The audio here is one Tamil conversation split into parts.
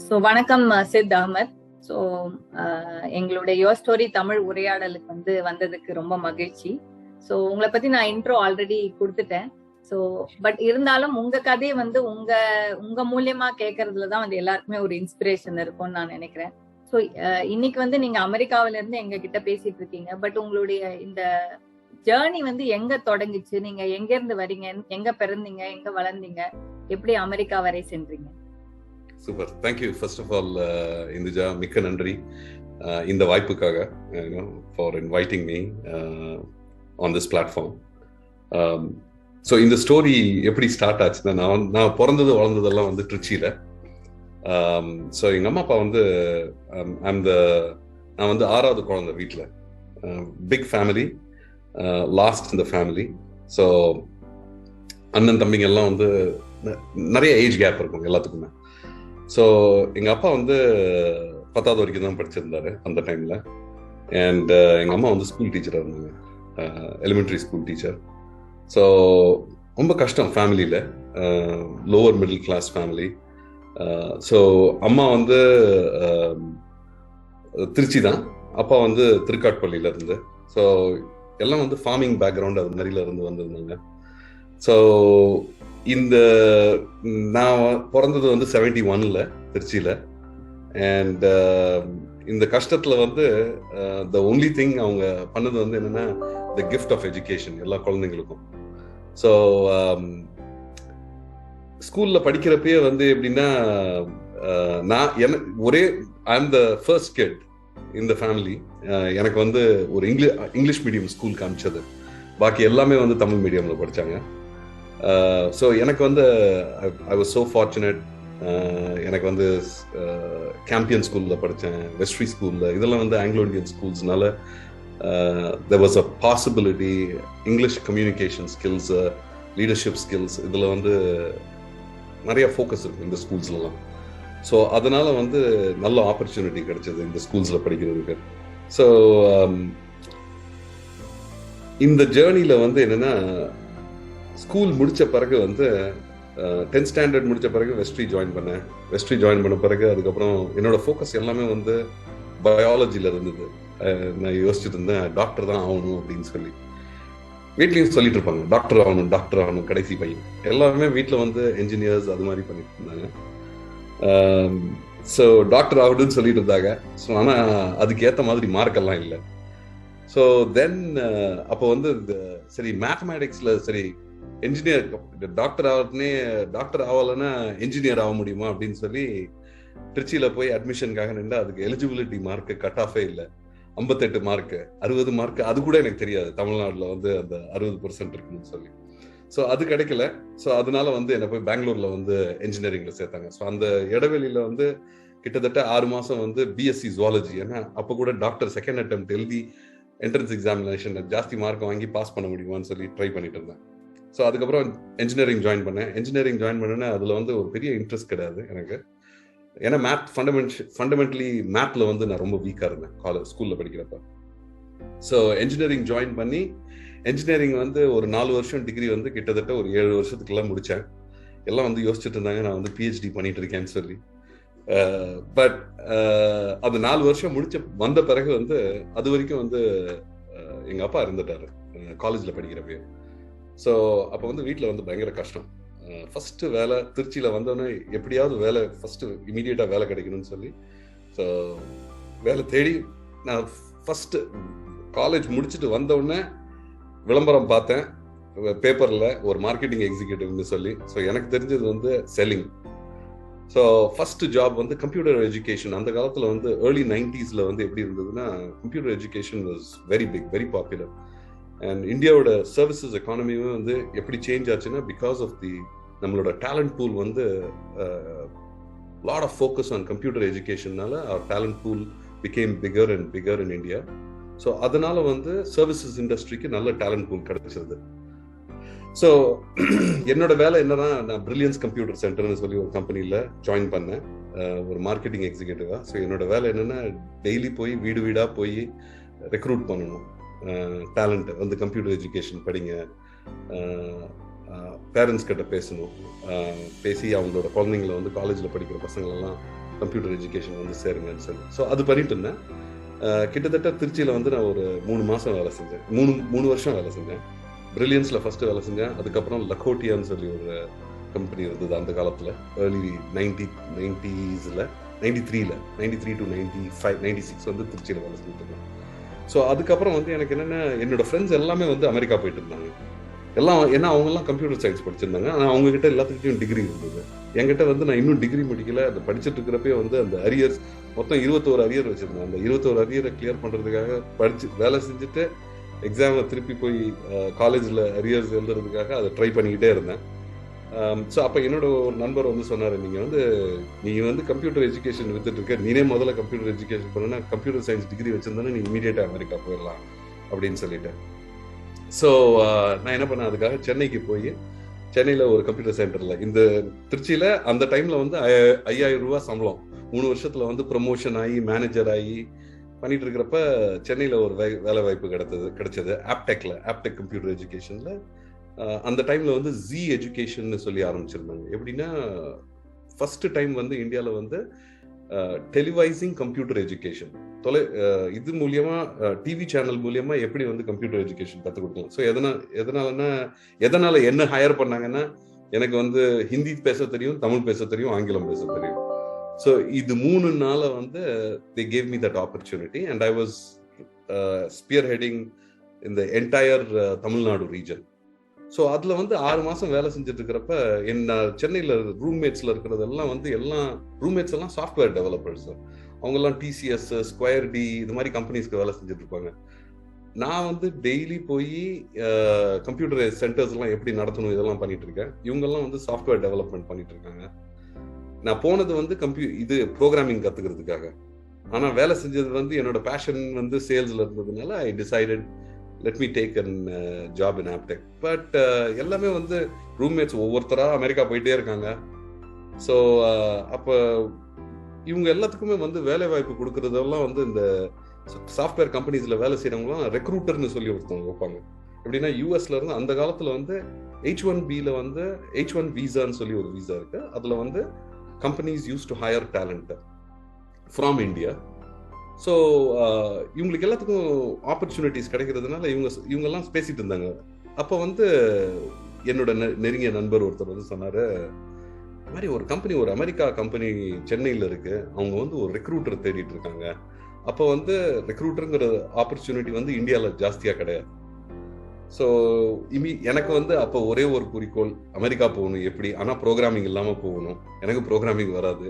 ஸோ வணக்கம் சித் அகமத். ஸோ எங்களுடைய YourStory தமிழ் உரையாடலுக்கு வந்ததுக்கு ரொம்ப மகிழ்ச்சி. ஸோ உங்களை பத்தி நான் இன்ட்ரோ ஆல்ரெடி கொடுத்துட்டேன். ஸோ பட் இருந்தாலும் உங்க கதையை உங்க மூலியமா கேட்கறதுலதான் எல்லாருக்குமே ஒரு இன்ஸ்பிரேஷன் இருக்கும்னு நான் நினைக்கிறேன். ஸோ இன்னைக்கு நீங்க அமெரிக்காவில இருந்து எங்க கிட்ட பேசிட்டு இருக்கீங்க. பட் உங்களுடைய இந்த ஜேர்னி எங்க தொடங்குச்சு, நீங்க எங்க இருந்து வரீங்க, எங்க பிறந்தீங்க, எங்க வளர்ந்தீங்க, எப்படி அமெரிக்கா வரை சென்றீங்க? Super, thank you. First of all Hinduja, மிக்க நன்றி இந்த வாய்ப்புக்காக, for inviting me on this platform. So இந்த ஸ்டோரி எப்படி ஸ்டார்ட் ஆச்சுன்னா, நான் பிறந்தது வளர்ந்ததெல்லாம் ட்ரிச்சியில். ஸோ எங்கள் அம்மா அப்பா நான் 6வது குழந்தை வீட்டில். பிக் ஃபேமிலி, லாஸ்ட் இந்த ஃபேமிலி. ஸோ அண்ணன் தம்பிங்க எல்லாம் நிறைய ஏஜ் கேப் இருக்கும் எல்லாத்துக்குமே. ஸோ எங்கள் அப்பா 10வது வரைக்கும் தான் படிச்சிருந்தாரு அந்த டைமில். அண்ட் எங்கள் அம்மா ஸ்கூல் டீச்சராக இருந்தாங்க, எலிமெண்ட்ரி ஸ்கூல் டீச்சர். ஸோ ரொம்ப கஷ்டம் ஃபேமிலியில், lower middle class family. So அம்மா திருச்சி தான், அப்பா திருக்காட்பள்ளியில இருந்து. ஸோ எல்லாம் ஃபார்மிங் பேக்ரவுண்ட் அது மாதிரில இருந்து வந்திருந்தாங்க. ஸோ நான் பிறந்தது 71ல் திருச்சியில். அண்ட் இந்த கஷ்டத்தில் த ஒன்லி திங் அவங்க பண்ணது என்னன்னா, த கிஃப்ட் ஆஃப் எஜுகேஷன் எல்லா குழந்தைங்களுக்கும். ஸோ ஸ்கூலில் படிக்கிறப்பயே எப்படின்னா, I am the first kid இந்த ஃபேமிலி. எனக்கு ஒரு இங்கிலீஷ் மீடியம் ஸ்கூல் காமிச்சது, பாக்கி எல்லாமே தமிழ் மீடியமில் படித்தாங்க. ஸோ எனக்கு ஐ வாஸ் ஸோ ஃபார்ச்சுனேட். எனக்கு கேம்பியன் ஸ்கூலில் படித்தேன், வெஸ்ட்ரி ஸ்கூலில். இதெல்லாம் ஆங்கிலோ இண்டியன் ஸ்கூல்ஸ்னால there was a possibility, English communication skills, leadership skills, இதில் நிறைய ஃபோக்கஸ் இருக்குது இந்த ஸ்கூல்ஸ்லாம். ஸோ அதனால் நல்ல ஆப்பர்ச்சுனிட்டி கிடைச்சது இந்த ஸ்கூல்ஸில் படிக்கிறதுக்கு. ஸோ இந்த ஜேர்னியில் என்னென்னா, ஸ்கூல் முடித்த பிறகு 10th ஸ்டாண்டர்ட் முடித்த பிறகு வெஸ்ட்ரி ஜாயின் பண்ணேன். வெஸ்ட்ரி ஜாயின் பண்ண பிறகு அதுக்கப்புறம் என்னோட ஃபோக்கஸ் எல்லாமே பயாலஜியில் இருந்தது. நான் யோசிச்சுட்டு இருந்தேன், டாக்டர் தான் ஆகணும் அப்படின்னு சொல்லி. வீட்லேயும் சொல்லிட்டு இருப்பாங்க, டாக்டர் ஆகணும் டாக்டர் ஆகணும். கடைசி பையன் எல்லாருமே வீட்டில் என்ஜினியர்ஸ் அது மாதிரி பண்ணிட்டு இருந்தாங்க. ஸோ டாக்டர் ஆகணும்னு சொல்லிட்டு இருந்தாங்க. ஸோ ஆனால் அதுக்கு ஏற்ற மாதிரி மார்க்கெல்லாம் இல்லை. ஸோ தென் அப்போ சரி மேத்தமேட்டிக்ஸில் சரி என்ஜினியர், டாக்டர் ஆகலைன்னா என்ஜினியர் ஆக முடியுமா அப்படின்னு சொல்லி திருச்சியில் போய் அட்மிஷனுக்காக நின்று, அதுக்கு எலிஜிபிலிட்டி மார்க்கு கட் ஆஃபே இல்லை. 58 மார்க்கு, 60 மார்க்கு, அது கூட எனக்கு தெரியாது தமிழ்நாட்டில் அந்த 60% இருக்குன்னு சொல்லி. ஸோ அது கிடைக்கல. ஸோ அதனால என்னை போய் பெங்களூர்ல என்ஜினியரிங்ல சேர்த்தாங்க. ஸோ அந்த இடைவெளியில கிட்டத்தட்ட 6 மாசம் பிஎஸ்சி ஜுவாலஜி. ஏன்னா அப்போ கூட டாக்டர் செகண்ட் அட்டெம்ப்ட் எழுதி என்ட்ரன்ஸ் எக்ஸாமினேஷன் ஜாஸ்தி மார்க் வாங்கி பாஸ் பண்ண முடியுமான்னு சொல்லி ட்ரை பண்ணிட்டு இருந்தேன். ஸோ அதுக்கப்புறம் என்ஜினியரிங் ஜாயின் பண்ணேன். என்ஜினியரிங் ஜாயின் பண்ணேன்னா அதில் ஒரு பெரிய இன்ட்ரெஸ்ட் கிடையாது எனக்கு. ஏன்னா ஃபண்டமெண்டலி மேத்ல நான் ரொம்ப வீக்காக இருந்தேன் ஸ்கூலில் படிக்கிறப்ப. ஸோ என்ஜினியரிங் ஜாயின் பண்ணி என்ஜினியரிங் ஒரு 4 வருஷம் டிகிரி கிட்டத்தட்ட ஒரு 7 வருஷத்துக்குலாம் முடித்தேன். எல்லாம் யோசிச்சுட்டு இருந்தாங்க நான் பிஹெச்டி பண்ணிட்டு இருக்கேன்னு சொல்லி. பட் அது 4 வருஷம் வந்த பிறகு அது வரைக்கும் எங்கள் அப்பா இருந்துட்டாரு காலேஜில் படிக்கிறப்ப. ஸோ அப்போ வீட்டில் பயங்கர கஷ்டம். ஃபஸ்ட்டு வேலை திருச்சியில் வந்தோடனே எப்படியாவது வேலை ஃபஸ்ட்டு இமீடியட்டாக வேலை கிடைக்கணும்னு சொல்லி ஸோ வேலை தேடி நான் ஃபஸ்ட்டு காலேஜ் முடிச்சுட்டு வந்தோடனே விளம்பரம் பார்த்தேன் பேப்பரில், ஒரு மார்க்கெட்டிங் எக்ஸிக்யூட்டிவ்னு சொல்லி. ஸோ எனக்கு தெரிஞ்சது selling. So first job computer education. அந்த காலத்தில் ஏர்லி 90s எப்படி இருந்ததுன்னா, computer education was very big, very popular. And இந்தியாவோட சர்வீசஸ் எக்கானமியும் எப்படி சேஞ்ச் ஆச்சுன்னா, பிகாஸ் ஆஃப் நம்மளோட talent pool lot of focus on computer எஜுகேஷன்னால our talent pool became bigger and bigger in India. So அதனால சர்வீசஸ் இண்டஸ்ட்ரிக்கு நல்ல டேலண்ட் பூல் கிடைச்சிருது. ஸோ என்னோட வேலை என்னன்னா, நான் பிரில்லியன்ஸ் கம்ப்யூட்டர் சென்டர்னு சொல்லி ஒரு கம்பெனியில் ஜாயின் பண்ணேன், ஒரு மார்க்கெட்டிங் எக்ஸிக்யூட்டிவா. ஸோ என்னோட வேலை என்னன்னா, டெய்லி போய் வீடு வீடாக போய் ரெக்ரூட் பண்ணணும் டேலண்ட். கம்ப்யூட்டர் எஜுகேஷன் படிங்க, பேரண்ட்ஸ் கிட்ட பேசணும், பேசி அவங்களோட குழந்தைங்களை காலேஜில் படிக்கிற பசங்களெல்லாம் கம்ப்யூட்டர் எஜுகேஷன் வந்து சேருங்கன்னு சொல்லி. ஸோ அது பண்ணிட்டு இருந்தேன். கிட்டத்தட்ட திருச்சியில் வந்து நான் ஒரு 3 மாதம் வேலை செஞ்சேன், 3 வருஷம் வேலை செஞ்சேன். பிரில்லியன்ஸில் ஃபஸ்ட்டு வேலை செஞ்சேன். அதுக்கப்புறம் லக்கோட்டியான்னு சொல்லி ஒரு கம்பெனி இருந்தது அந்த காலத்தில், ஏர்லி 90s 93 to 95 96 வந்து திருச்சியில் வேலை செஞ்சுட்டு இருந்தேன். ஸோ அதுக்கப்புறம் வந்து எனக்கு என்னென்ன, என்னோட ஃப்ரெண்ட்ஸ் எல்லாமே வந்து அமெரிக்கா போயிட்டு இருந்தாங்க எல்லாம். ஏன்னா அவங்கெல்லாம் கம்ப்யூட்டர் சயின்ஸ் படிச்சிருந்தாங்க. ஆனால் அவங்ககிட்ட எல்லாத்துக்கிட்டையும் டிகிரி இருந்தது. என்கிட்ட வந்து நான் இன்னும் டிகிரி முடிக்கல. அதை படிச்சுட்டு இருக்கிறப்பே வந்து அந்த அரியர்ஸ் மொத்தம் 21 அரியர் வச்சிருந்தேன். அந்த 21 அரியரை கிளியர் பண்ணுறதுக்காக படிச்சு வேலை செஞ்சுட்டு எக்ஸாமை திருப்பி போய் காலேஜில் அரியர்ஸ் எழுதுறதுக்காக அதை ட்ரை பண்ணிக்கிட்டே இருந்தேன். ஸோ அப்போ என்னோட ஒரு நண்பர் வந்து சொன்னார், நீ வந்து கம்ப்யூட்டர் எஜுகேஷன் வித்துட்டு இருக்க, நீனே முதல்ல கம்ப்யூட்டர் எஜுகேஷன் பண்ணனா கம்ப்யூட்டர் சயின்ஸ் டிகிரி வச்சிருந்தானே நீ இமீடியட்டாக அமெரிக்கா போயிடலாம் அப்படின்னு சொல்லிட்டேன். ஸோ நான் என்ன பண்ணேன், அதுக்காக சென்னைக்கு போய் சென்னையில் ஒரு கம்ப்யூட்டர் சென்டரில், இந்த திருச்சியில் அந்த டைமில் வந்து 5000 ரூபா சம்பளம், 3 வருஷத்தில் வந்து ப்ரமோஷன் ஆகி மேனேஜர் ஆகி பண்ணிட்டு இருக்கிறப்ப சென்னையில் ஒரு வேலை வாய்ப்பு கிடைச்சது ஆப்டெக் கம்ப்யூட்டர் எஜுகேஷனில். அந்த டைமில் வந்து ஜி எஜுகேஷன் சொல்லி ஆரம்பிச்சிருந்தாங்க. எப்படின்னா ஃபர்ஸ்ட் டைம் வந்து இந்தியாவில் வந்து டெலிவைசிங் கம்ப்யூட்டர் எஜுகேஷன், இது மூலியமா டிவி சேனல் மூலியமா எப்படி வந்து கம்ப்யூட்டர் எஜுகேஷன் கற்றுக் கொடுக்கலாம். ஸோ எதனால என்ன ஹையர் பண்ணாங்கன்னா, எனக்கு வந்து ஹிந்தி பேச தெரியும், தமிழ் பேச தெரியும், ஆங்கிலம் பேச தெரியும். ஸோ இது 3 நாள வந்து they gave me that opportunity and I was spearheading in the entire Tamil Nadu region. So அதில் வந்து 6 மாதம் வேலை செஞ்சுட்டு இருக்கிறப்ப என்ன சென்னையில் ரூம்மேட்ஸில் இருக்கிறதெல்லாம் வந்து ரூம்மேட்ஸ் எல்லாம் சாஃப்ட்வேர் டெவலப்பர்ஸ். அவங்கெல்லாம் டிசிஎஸ், ஸ்கொயர் டி இது மாதிரி கம்பெனிஸ்க்கு வேலை செஞ்சுட்டு இருப்பாங்க. நான் வந்து டெய்லி போய் கம்ப்யூட்டர் சென்டர்ஸ் எல்லாம் எப்படி நடத்தணும் இதெல்லாம் பண்ணிட்டு இருக்கேன். இவங்கெல்லாம் வந்து சாஃப்ட்வேர் டெவலப்மெண்ட் பண்ணிட்டு இருக்காங்க. நான் போனது வந்து இது ப்ரோக்ராமிங் கற்றுக்கிறதுக்காக. ஆனால் வேலை செஞ்சது வந்து என்னோட பேஷன் வந்து சேல்ஸில் இருந்ததுனால I decided let me take a job in AppTech. But எல்லாமே வந்து ரூம்மேட்ஸ் ஒவ்வொருத்தராக அமெரிக்கா போயிட்டே இருக்காங்க. ஸோ அப்போ இவங்க எல்லாத்துக்குமே வந்து வேலை வாய்ப்பு கொடுக்கறதெல்லாம் வந்து இந்த சாஃப்ட்வேர் கம்பெனிஸில் வேலை செய்கிறவங்களாம் ரெக்ரூட்டர்னு சொல்லி ஒருத்தவங்க வைப்பாங்க. எப்படின்னா யூஎஸ்ல இருந்து அந்த காலத்தில் வந்து H1Bல வந்து H1 விசான்னு சொல்லி ஒரு விசா இருக்கு. அதில் வந்து companies use to higher talent from India. So இவங்களுக்கு எல்லாத்துக்கும் ஆப்பர்ச்சுனிட்டிஸ் கிடைக்கிறதுனால இவங்கெல்லாம் பேசிட்டு இருந்தாங்க. அப்போ வந்து என்னோட நெருங்கிய நண்பர் ஒருத்தர் வந்து சொன்னார், இந்த மாதிரி ஒரு அமெரிக்கா கம்பெனி சென்னையில் இருக்கு, அவங்க வந்து ஒரு ரெக்ரூட்டர் தேடிட்டு இருக்காங்க. அப்போ வந்து ரெக்ரூட்டருங்கிற ஆப்பர்ச்சுனிட்டி வந்து இந்தியாவில் ஜாஸ்தியாக கிடையாது. ஸோ எனக்கு வந்து அப்போ ஒரே ஒரு குறிக்கோள், அமெரிக்கா போகணும் எப்படி, ஆனால் ப்ரோக்ராமிங் இல்லாமல் போகணும். எனக்கு ப்ரோக்ராமிங் வராது.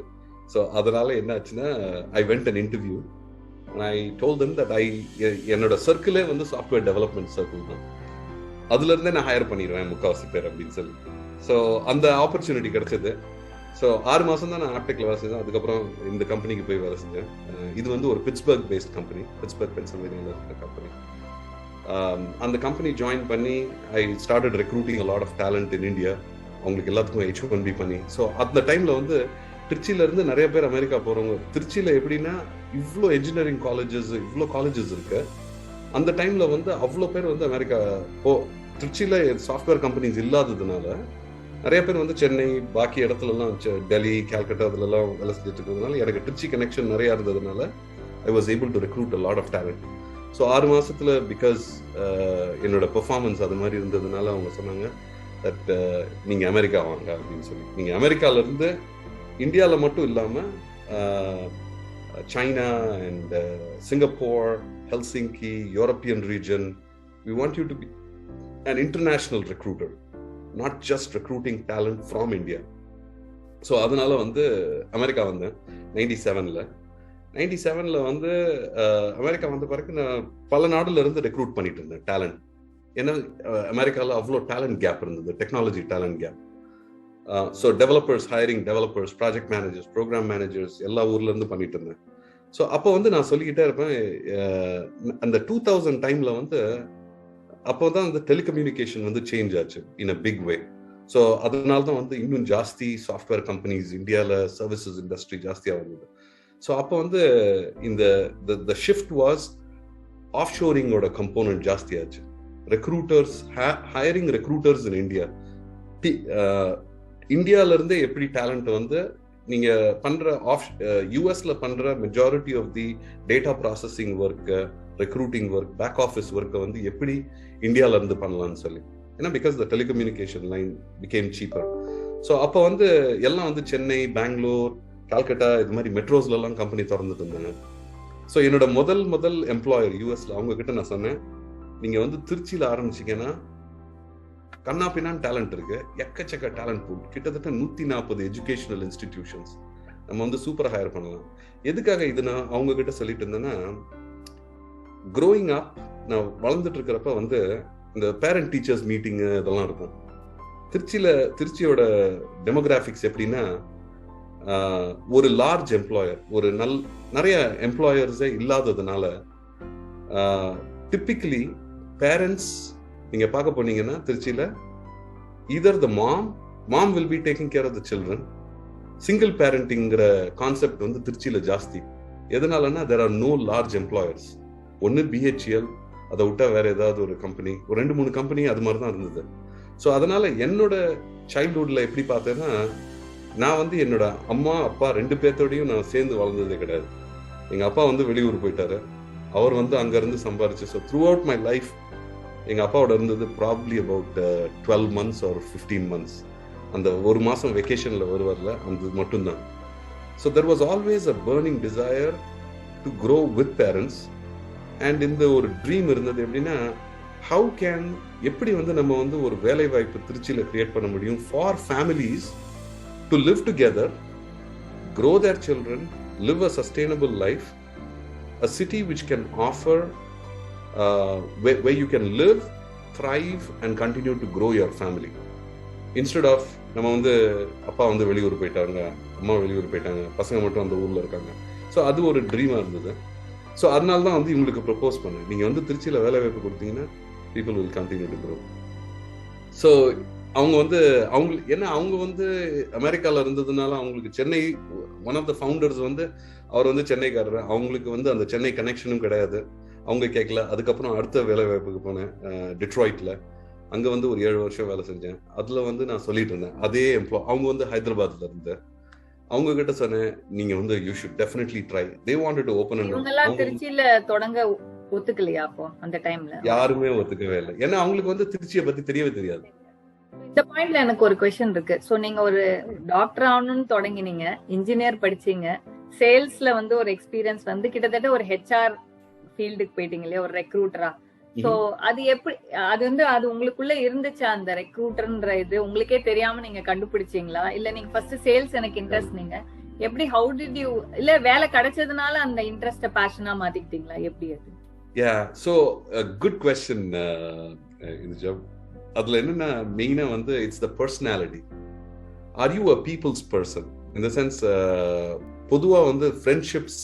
ஸோ அதனால என்ன ஆச்சுன்னா I went an interview. I told them that என்னோட சர்க்கிளே வந்து சாஃப்ட்வேர் டெவலப்மெண்ட் சர்க்கிள் தான், அதுல இருந்தே நான் ஹையர் பண்ணிடுவேன் முக்காவாசி பேர் அப்படின்னு சொல்லி. ஸோ அந்த ஆப்பர்ச்சுனிட்டி கிடைச்சது. ஸோ 6 மாதம் தான் நான் ஆப்டெக்ல வேலை செஞ்சேன். அதுக்கப்புறம் இந்த கம்பெனிக்கு போய் வேலை செஞ்சேன். இது வந்து ஒரு பிட்ஸ்பர்க் பேஸ்ட் கம்பெனி, பிட்ஸ்பர்க் பென்சில்வேனியாவில் இருக்கிற கம்பெனி. அந்த கம்பெனி ஜாயின் பண்ணி I started recruiting a lot of talent in India. அவங்களுக்கு எல்லாத்துக்கும் H1B பண்ணி. ஸோ அந்த டைம்ல வந்து திருச்சியில இருந்து நிறைய பேர் அமெரிக்கா போறவங்க. திருச்சியில எப்படின்னா இவ்வளோ என்ஜினியரிங் காலேஜஸ், இவ்வளோ காலேஜஸ் இருக்கு. அந்த டைம்ல வந்து அவ்வளோ பேர் வந்து அமெரிக்கா திருச்சியில சாஃப்ட்வேர் கம்பெனிஸ் இல்லாததுனால நிறைய பேர் வந்து சென்னை, பாக்கி இடத்துலலாம் டெல்லி, கால்கட்டா அதுலலாம் வேலை செஞ்சுட்டு இருக்கிறதுனால எனக்கு திருச்சி கனெக்ஷன் நிறைய இருந்ததுனால I was able to recruit a lot of talent. So 6 மாசத்துல பிகாஸ் என்னோட பெர்ஃபார்மன்ஸ் அது மாதிரி இருந்ததுனால அவங்க சொன்னாங்க தட் நீங்க அமெரிக்கா வாங்க அப்படின்னு சொல்லி. நீங்க அமெரிக்கால இருந்து இந்தியாவில் மட்டும் இல்லாமல் China and Singapore, Helsinki, European region, we want you to be an international recruiter, not just recruiting talent from India. So அதனால வந்து அமெரிக்கா வந்தேன் 97ல் வந்து அமெரிக்கா வந்த பிறகு நான் பல நாடுல இருந்து ரெக்ரூட் பண்ணிட்டு இருந்தேன் டேலண்ட். ஏன்னா அமெரிக்காவில் அவ்வளோ டேலண்ட் கேப் இருந்தது, technology talent gap. So developers, hiring developers, project managers, program managers எல்லா ஊர்ல இருந்து பண்ணிட்டு இருந்தேன். ஸோ அப்போ வந்து நான் சொல்லிக்கிட்டே இருப்பேன், அந்த 2000 டைம்ல வந்து அப்போ தான் அந்த டெலிகம்யூனிகேஷன் வந்து சேஞ்ச் ஆச்சு இன் அ பிக் வே. ஸோ அதனால தான் வந்து இன்னும் ஜாஸ்தி சாஃப்ட்வேர் கம்பெனிஸ் இந்தியாவில் சர்வீசஸ் இண்டஸ்ட்ரி ஜாஸ்தியாக வந்தது. ஸோ அப்போ வந்து இந்த ஷிஃப்ட் வாஸ் ஆஃப் ஷோரிங்கோட கம்போனன்ட் ஜாஸ்தியாச்சு. Recruiters, hiring recruiters in India, இந்தியாவில இருந்தே எப்படி டேலண்ட் வந்து நீங்க பண்ற யூஎஸ்ல பண்ற majority of the data processing work, recruiting work, back office ஒர்க்கை வந்து எப்படி இந்தியால இருந்து பண்ணலாம்னு சொல்லி. ஏன்னா because the telecommunication line became cheaper. So அப்போ வந்து எல்லாம் வந்து சென்னை, பெங்களூர், கால்கட்டா இது மாதிரி மெட்ரோஸ்ல எல்லாம் கம்பெனி திறந்துட்டு இருந்தாங்க. ஸோ என்னோட முதல் எம்ப்ளாயர் யூஎஸ்ல, அவங்க கிட்ட நான் சொன்னேன், நீங்க வந்து திருச்சியில ஆரம்பிச்சீங்கன்னா கண்ணாப்பின்னான் டேலண்ட் இருக்கு, எக்கச்சக்க டேலண்ட் பூல், கிட்டத்தட்ட 140 எஜுகேஷனல் இன்ஸ்டிடியூஷன்ஸ், நம்ம வந்து சூப்பர் ஹையர் பண்ணலாம். எதுக்காக இது நான் அவங்க கிட்ட சொல்லிட்டு இருந்தேன்னா, க்ரோயிங் அப் நான் வளர்ந்துட்டு இருக்கிறப்ப வந்து இந்த பேரண்ட் டீச்சர்ஸ் மீட்டிங் இதெல்லாம் இருக்கும். திருச்சியோட டெமோகிராஃபிக்ஸ் எப்படின்னா, ஒரு லார்ஜ் எம்ப்ளாயர், ஒரு நிறைய எம்ப்ளாயர்ஸே இல்லாததுனால டிப்பிக்கலி பேரண்ட்ஸ் நீங்க பார்க்க போனீங்கன்னா திருச்சியில either the mom will be taking care of the children. Single பேரண்டிங்கிற கான்செப்ட் வந்து திருச்சியில ஜாஸ்தி. எதனாலன்னா there are no large employers. ஒன்னு BHEL, அதை விட்டா வேற ஏதாவது ஒரு கம்பெனி, ஒரு 2-3 கம்பெனி அது மாதிரி தான் இருந்தது. ஸோ அதனால என்னோட சைல்ட்ஹுட்ல எப்படி பார்த்தேன்னா, நான் வந்து என்னோட அம்மா அப்பா 2 பேர்த்தோடையும் நான் சேர்ந்து வளர்ந்ததே கிடையாது. எங்க அப்பா வந்து வெளியூர் போயிட்டாரு, அவர் வந்து அங்க இருந்து சம்பாரிச்சு. So through out my life எங்க அப்பாவோட இருந்தது probably about 12 months or 15 months. அந்த ஒரு மாசம் வெக்கேஷன்ல வருவார்ல, அது மட்டும்தான். So there was always a burning desire to grow with parents. And இந்த ஒரு ட்ரீம் இருந்தது எப்படின்னா, எப்படி வந்து நம்ம வந்து ஒரு வேலை வாய்ப்பு திருச்சியில கிரியேட் பண்ண முடியும் for families to live together, grow their children, live a sustainable life, a city which can offer where you can live, thrive and continue to grow your family. Instead of நம்ம வந்து அப்பா வந்து வெளியூர் போயிட்டாங்க, அம்மா வெளியூர் போயிட்டாங்க, பசங்க மட்டும் அந்த ஊர்ல இருக்காங்க. ஸோ அது ஒரு ட்ரீமா இருந்தது. ஸோ அதனால தான் வந்து இவங்களுக்கு ப்ரொபோஸ் பண்ணேன், நீங்க வந்து திருச்சியில வேலை வாய்ப்பு கொடுத்தீங்கன்னா people will continue to grow. So அவங்க வந்து அவங்க வந்து அமெரிக்கால இருந்ததுனால அவங்களுக்கு Chennai, one of the founders வந்து அவர் வந்து சென்னைக்காரர், அவங்களுக்கு வந்து அந்த சென்னை கனெக்ஷனும் கிடையாது, அவங்க கேட்கல. அதுக்கப்புறம் அடுத்த வேலை வாய்ப்புக்கு போனேன் டிட்ராய்ட்ல. அங்க வந்து ஒரு 7 வருஷம் வேலை செஞ்சேன். அதுல வந்து நான் சொல்லிட்டு இருந்தேன், அதே அவங்க வந்து ஹைதராபாத்ல இருந்து, அவங்க கிட்ட சொன்னேன், நீங்க வந்து you should definitely try. They wanted to open இவங்கலாம் திருச்சியில தொடங்க ஒத்துக்கலையா? அப்போ அந்த டைம்ல யாருமே ஒத்துக்கவே இல்லை, ஏன்னா அவங்களுக்கு வந்து திருச்சியை பத்தி தெரியவே தெரியாது. இந்த பாயிண்ட்ல எனக்கு ஒரு क्वेश्चन இருக்கு. சோ நீங்க ஒரு டாக்டர் ஆகணும்னு தொடங்கினீங்க, இன்ஜினியர் படிச்சீங்க, சேல்ஸ்ல வந்து ஒரு எக்ஸ்பீரியன்ஸ் வந்து கிட்டத்தட்ட ஒரு HR ஃபீல்டுக்கு போயிட்டீங்க இல்லையா, ஒரு ரெக்ரூட்டரா. சோ அது எப்படி, அது உங்களுக்குள்ள இருந்துச்சா அந்த ரெக்ரூட்டர்ன்ற இது? உங்களுக்கே தெரியாம நீங்க கண்டுபிடிச்சீங்களா, இல்ல நீங்க ஃபர்ஸ்ட் சேல்ஸ் எனக்கு இன்ட்ரெஸ்ட், நீங்க எப்படி ஹவு டிட் யூ, இல்ல வேலை கிடைச்சதுனால அந்த இன்ட்ரெஸ்ட பேஷனா மாத்திக்கிட்டீங்களா, எப்படி அது? So a good question. இது ஜப் அதுல என்னன்னா மெயினா வந்து it's the personality. Are you a peoples person? இந்த சென்ஸ் பொதுவா வந்து ஃப்ரெண்ட்ஷிப்ஸ்,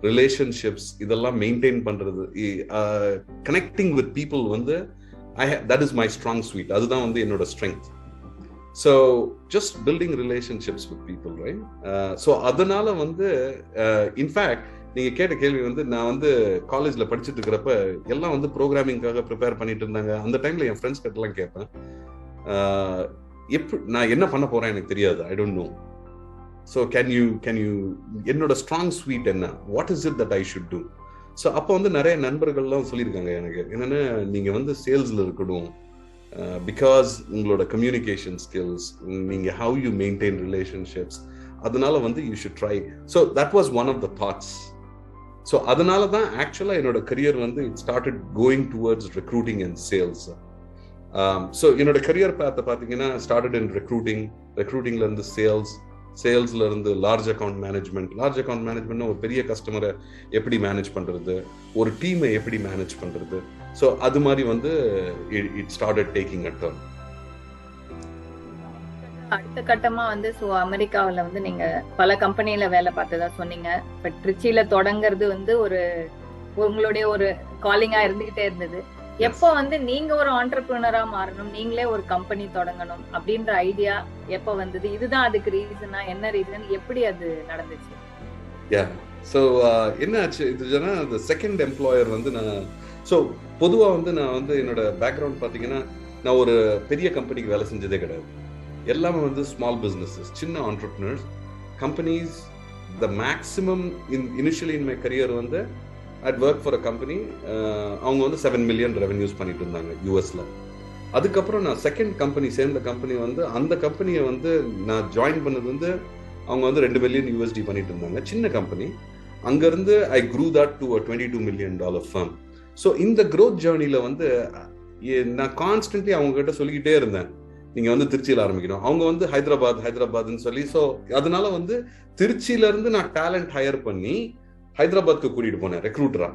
ரிலேஷன்ஷிப்ஸ் இதெல்லாம் மெயின்டைன் பண்றது, கனெக்டிங் வித் பீப்புள் வந்து that is my strong sweet. அதுதான் வந்து என்னோட strength. So just building relationships with people, right? So அதனால வந்து இன்ஃபேக்ட் நீங்க கேட்ட கேள்வி வந்து, நான் வந்து காலேஜ்ல படிச்சுட்டு இருக்கிறப்ப எல்லாம் வந்து ப்ரோக்ராமிங்காக ப்ரிப்பேர் பண்ணிட்டு இருந்தாங்க. அந்த டைம்ல என் ஃப்ரெண்ட்ஸ் கிட்ட எல்லாம் கேட்பேன், நான் என்ன பண்ண போறேன் எனக்கு தெரியாது, I don't know. So can you என்னோட ஸ்ட்ராங் ஸ்வீட் என்ன, what is it that I should do? So அப்போ வந்து நிறைய நண்பர்கள்லாம் சொல்லியிருக்காங்க எனக்கு, என்னன்னா நீங்க வந்து சேல்ஸ்ல இருக்கணும், பிகாஸ் உங்களோட கம்யூனிகேஷன் ஸ்கில்ஸ், நீங்க ஹவ் யூ மெயின்டைன் ரிலேஷன்ஷிப்ஸ், அதனால வந்து you should try. So that was one of the thoughts. So அதனால தான் ஆக்சுவலா என்னோட கரியர் வந்து it started going towards recruiting and sales. So என்னோட கரியர் பார்த்த பார்த்தீங்கன்னா ஸ்டார்டட் இன் ரெக்ரூட்டிங்ல இருந்து சேல்ஸ்ல இருந்து லார்ஜ் அக்கௌண்ட் மேனேஜ்மெண்ட், ஒரு பெரிய கஸ்டமரை எப்படி மேனேஜ் பண்றது, ஒரு டீமை எப்படி மேனேஜ் பண்றது. ஸோ அது மாதிரி வந்து it started taking a turn. அடுத்த கட்டமா வந்து அமெரிக்காவில வந்து நீங்க பல கம்பெனில வேலை பார்த்ததா சொன்னீங்க. பட் ட்ரிச்சில தொடங்குறது வந்து உங்களுடைய ஒரு காலிங்கா இருந்துகிட்டே இருந்தது. எப்போ வந்து நீங்க ஒரு ஆண்டர்பிரினரா மாறணும், நீங்களே ஒரு கம்பெனி தொடங்கணும் அப்படின்ற ஐடியா எப்போ வந்தது? இதுதான் அதுக்கு ரீசனா, என்ன ரீசன், எப்படி அது நடந்துச்சு? ஸோ என்ன ஆச்சு இதுனா, அந்த செகண்ட் எம்ப்ளாயர் வந்து பொதுவா வந்து நான் வந்து என்னோட பேக்ரவுண்ட் பார்த்தீங்கன்னா, நான் ஒரு பெரிய கம்பெனிக்கு வேலை செஞ்சதே கிடையாது. எல்லாமே வந்து ஸ்மால் பிஸ்னஸஸ், சின்ன entrepreneurs. companies, the maximum initially in my career வந்து I'd work for a company, அவங்க வந்து 7 million revenues பண்ணிட்டு இருந்தாங்க யூஎஸ்ல. அதுக்கப்புறம் நான் செகண்ட் கம்பெனி சேர்ந்த கம்பெனி வந்து அந்த கம்பெனியை வந்து நான் ஜாயின் பண்ணது வந்து அவங்க வந்து 2 மில்லியன் யூஎஸ்டி பண்ணிட்டு இருந்தாங்க, சின்ன கம்பெனி. அங்கிருந்து I grew that to a $22 million firm. So இந்த க்ரோத் ஜேர்னியில் வந்து நான் கான்ஸ்டன்ட்லி அவங்க கிட்ட சொல்லிக்கிட்டே இருந்தேன், நீங்க வந்து திருச்சியில் ஆரம்பிக்கணும். அவங்க வந்து ஹைதராபாத்னு சொல்லி, ஸோ அதனால வந்து திருச்சியில இருந்து நான் டேலண்ட் ஹையர் பண்ணி ஹைதராபாத்க்கு கூட்டிட்டு போனேன் ரெக்ரூட்டரா.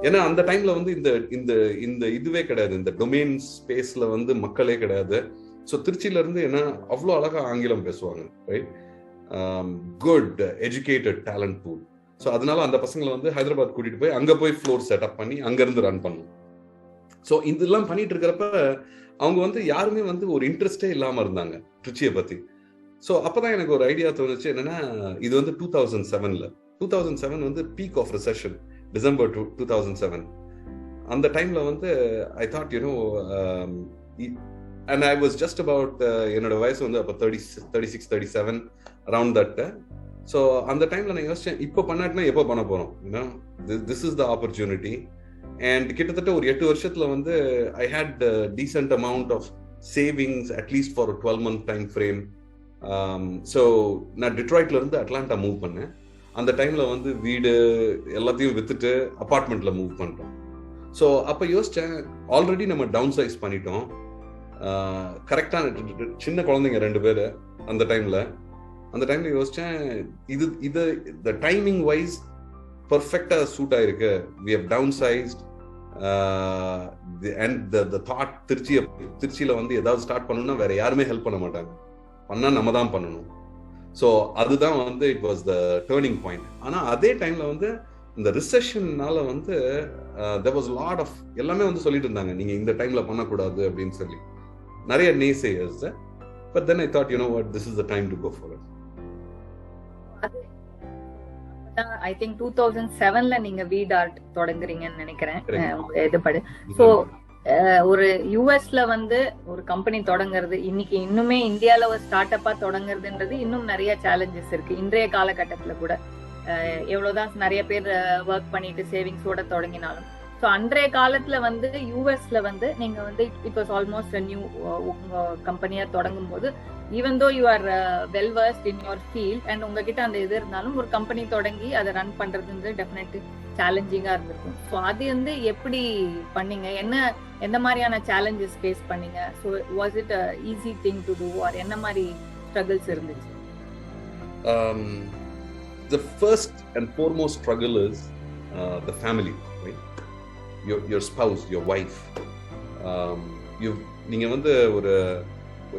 ஏன்னா அந்த டைம்ல வந்து இந்த இந்த இந்த இதுவே கிடையாது, இந்த டொமைன் ஸ்பேஸ்ல வந்து மக்களே கிடையாது. ஸோ திருச்சியில இருந்து என்ன அவ்வளோ அழகா ஆங்கிலம் பேசுவாங்க, right, good educated talent pool. So அதனால அந்த பசங்களை வந்து ஹைதராபாத் கூட்டிட்டு போய் அங்க போய் ஃப்ளோர் செட்டப் பண்ணி அங்கிருந்து ரன் பண்ணும். ஸோ இதெல்லாம் பண்ணிட்டு இருக்கிறப்ப அவங்க வந்து யாருமே வந்து ஒரு இன்ட்ரெஸ்டே இல்லாம இருந்தாங்க ட்ரிச்சியை பத்தி. ஸோ அப்பதான் எனக்கு ஒரு ஐடியா தோணுச்சு, என்னன்னா இது வந்து 2007 வந்து பீக் ஆஃப் ரிசெஷன், டிசம்பர் 2007. அந்த டைம்ல வந்து I thought and I was just about என்னோட வயசு வந்து அப்போ 36 37 அரௌண்ட் தட். ஸோ அந்த டைம்ல நான் யோசிச்சேன், இப்போ பண்ணாட்டினா எப்போ பண்ண போறோம், this is the opportunity. And கிட்டத்தட்ட ஒரு 8 வருஷத்துல வந்து I had decent amount of savings at least for 12-month time frame. So நான் டிட்ராய்ட்ல இருந்து அட்லாண்டா மூவ் பண்ணேன். அந்த டைம்ல வந்து வீடு எல்லாத்தையும் வித்துட்டு அபார்ட்மெண்ட்ல மூவ் பண்ணிட்டோம். ஸோ அப்போ யோசிச்சேன், ஆல்ரெடி நம்ம டவுன் சைஸ் பண்ணிட்டோம், கரெக்டான சின்ன குழந்தைங்க 2 பேர் அந்த டைம்ல யோசிச்சேன், இது the timing wise perfectா சூட் ஆயிருக்கு. we have downsized and the thought திருச்சியில வந்து ஏதாவது ஸ்டார்ட் பண்ணணும்னா வேற யாருமே ஹெல்ப் பண்ண மாட்டாங்க, பண்ணா நம்ம தான் பண்ணணும். ஸோ அதுதான் வந்து it was the turning point. ஆனா அதே டைம்ல வந்து இந்த ரிசெஷன்னால வந்து there was a lot of எல்லாமே வந்து சொல்லிட்டு இருந்தாங்க, நீங்க இந்த டைம்ல பண்ணக்கூடாது அப்படின்னு சொல்லி, நிறைய naysayers. But then I thought, this is the time to go for it. I think 2007ல நீங்க VDart தொடங்குறீங்கன்னு நினைக்கிறேன் இதுபடி. ஸோ ஒரு யூஎஸ்ல வந்து ஒரு கம்பெனி தொடங்குறது, இன்னைக்கு இன்னுமே இந்தியால ஒரு ஸ்டார்ட் அப்பா தொடங்குறதுன்றது இன்னும் நிறைய சேலஞ்சஸ் இருக்கு. இன்றைய காலகட்டத்துல கூட எவ்வளவுதான் நிறைய பேர் ஒர்க் பண்ணிட்டு சேவிங்ஸோட தொடங்கினாலும், ஸோ அன்றைய காலத்துல வந்து யூஎஸ்ல வந்து நீங்க வந்து இட் வாஸ் ஆல்மோஸ்ட் நியூ கம்பெனியா தொடங்கும் போது, even though you are well worst in your field and உங்ககிட்ட அந்த இது இருந்தாலும் ஒரு கம்பெனி தொடங்கி அதை ரன் பண்றது டெஃபினெட்லி சேலஞ்சிங்கா இருந்திருக்கும். ஸோ அது வந்து எப்படி பண்ணீங்க, எந்த மாதிரியான சேலஞ்சஸ் ஃபேஸ் பண்ணீங்க? So was it easy thing to do or என்ன மாதிரி ஸ்ட்ரகிள்ஸ் இருந்துச்சு? The first and foremost struggle is the family, right? Your spouse, your wife. நீங்க வந்து ஒரு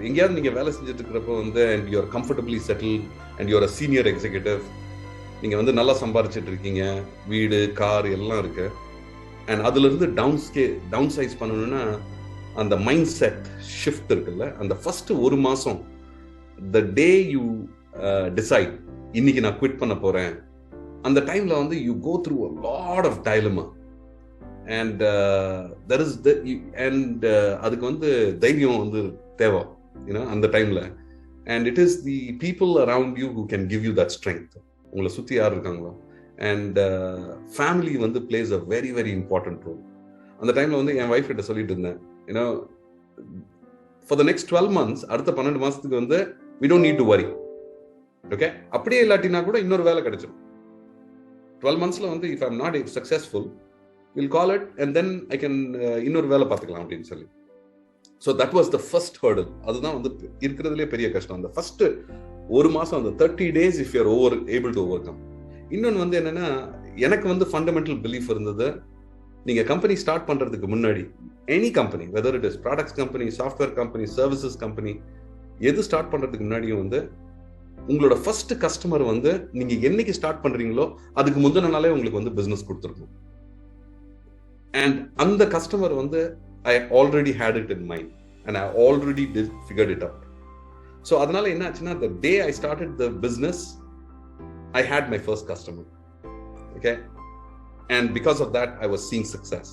எங்கேயாவது நீங்க வேலை செஞ்சுட்டு இருக்கிறப்ப வந்து and you are comfortably settled and you are a senior executive, நீங்க வந்து நல்லா சம்பாரிச்சிட்டு இருக்கீங்க, வீடு கார் எல்லாம் இருக்கு, அண்ட் அதுல இருந்து டவுன் சைஸ் பண்ணணும்னா அந்த மைண்ட் செட் ஷிஃப்ட் இருக்குல்ல, அந்த ஃபர்ஸ்ட் 1 மாசம் the day you decide இன்னைக்கு நான் குவிட் பண்ண போறேன், அந்த டைம்ல வந்து you go through a lot of dilemma and there is அதுக்கு வந்து தைரியம் வந்து தேவை அந்த டைம்ல. and it is the people around you who can give you that strength. உங்களை சுத்தி யார் இருக்காங்களோ, and family வந்து plays a very very important role. அந்த டைம்ல வந்து என் வைஃப் கிட்ட சொல்லிட்டு இருந்தேன், for the next 12 months, அடுத்த 12 மாசத்துக்கு வந்து we don't need to worry, okay? அப்படியே இல்லாட்டினா கூட இன்னொரு வேலை கிடைச்சிடும். 12 monthsல வந்து if I'm not successful, we'll call it and then I can இன்னொரு வேலை பார்த்துக்கலாம் அப்படின்னு சொல்லி. So that was the first hurdle. அதுதான் வந்து இருக்கிறதுலே பெரிய கஷ்டம். அந்த ஃபர்ஸ்ட் 1 மாசம், அந்த 30 days if you're able to overcome. இன்னொன்று வந்து என்னன்னா, எனக்கு வந்து ஃபண்டமெண்டல் பிலீஃப் இருந்தது, நீங்க கம்பெனி ஸ்டார்ட் பண்றதுக்கு முன்னாடி any company, whether it is products company, software company, services company, எது ஸ்டார்ட் பண்றதுக்கு முன்னாடியும் வந்து உங்களோட ஃபர்ஸ்ட் கஸ்டமர் வந்து நீங்க என்னைக்கு ஸ்டார்ட் பண்றீங்களோ அதுக்கு முந்தின நாளே உங்களுக்கு வந்து பிசினஸ் கொடுத்துருக்கும். அண்ட் அந்த கஸ்டமர் வந்து I already had it in mind and I already figured it out. So அதனால என்ன ஆச்சுன்னா, the day I started the business, I had my first customer, okay? And because of that I was seeing success.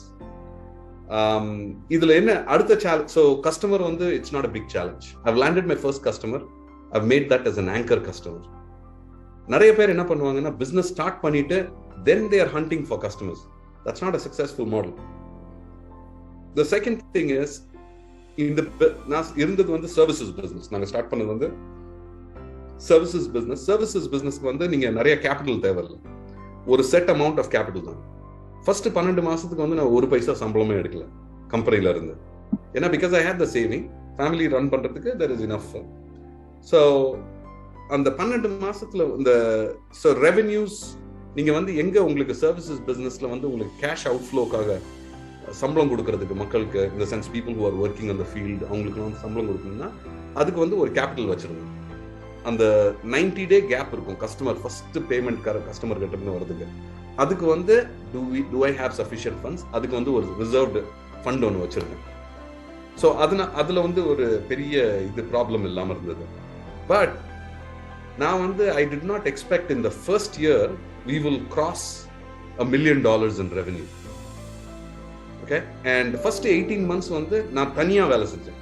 இதுல என்ன அடுத்த challenge, so customer வந்து it's not a big challenge. I've landed my first customer, I've made that as an anchor customer. நிறைய பேர் என்ன பண்ணுவாங்கன்னா பிசினஸ் ஸ்டார்ட் பண்ணிட்டு then they are hunting for customers. That's not a successful model. The second thing is நான் இருந்தது வந்து சர்வீசஸ் பிசினஸ். நாங்க ஸ்டார்ட் பண்ணது வந்து சர்வீசஸ் பிசினஸ்க்கு வந்து நீங்க நிறைய கேபிட்டல் தேவையில்லை, ஒரு செட் அமௌண்ட் ஆஃப் கேபிட்டல் தான். ஃபர்ஸ்ட் 12 மாசத்துக்கு வந்து நான் ஒரு பைசா சம்பளமே எடுக்கல கம்பெனில இருந்து. ஏன்னா because I hate the saving, family run பண்றதுக்கு there is enough. ஸோ அந்த 12 மாசத்துல இந்த ரெவென்யூஸ் நீங்க வந்து எங்க உங்களுக்கு சர்வீசஸ் பிசினஸ்ல வந்து உங்களுக்கு கேஷ் அவுட்ஃப்ளோக்காக சம்பளம் கொடுக்கறதுக்கு மக்களுக்கு, இந்த sense people who are working on the field, அவங்களுக்கு வந்து சம்பளம் கொடுக்கணும்னா அதுக்கு வந்து ஒரு கேபிட்டல் வச்சிருந்தோம். அந்த 90 டே கேப் இருக்கும் கஸ்டமர் ஃபர்ஸ்ட் பேமெண்ட் கஸ்டமர் கிட்ட இருந்து வரதுக்கு. அதுக்கு வந்து do I have sufficient funds, அதுக்கு வந்து ஒரு ரிசர்வ்டு ஃபண்ட் ஒன்று வச்சிருக்கேன். ஸோ அதுல வந்து ஒரு பெரிய இது ப்ராப்ளம் இல்லாம இருந்தது. பட் நான் வந்து I did not expect in the first year we will cross $1 million in revenue. Okay, and first 18 months வந்து நான் தனியா வேலை செஞ்சேன்.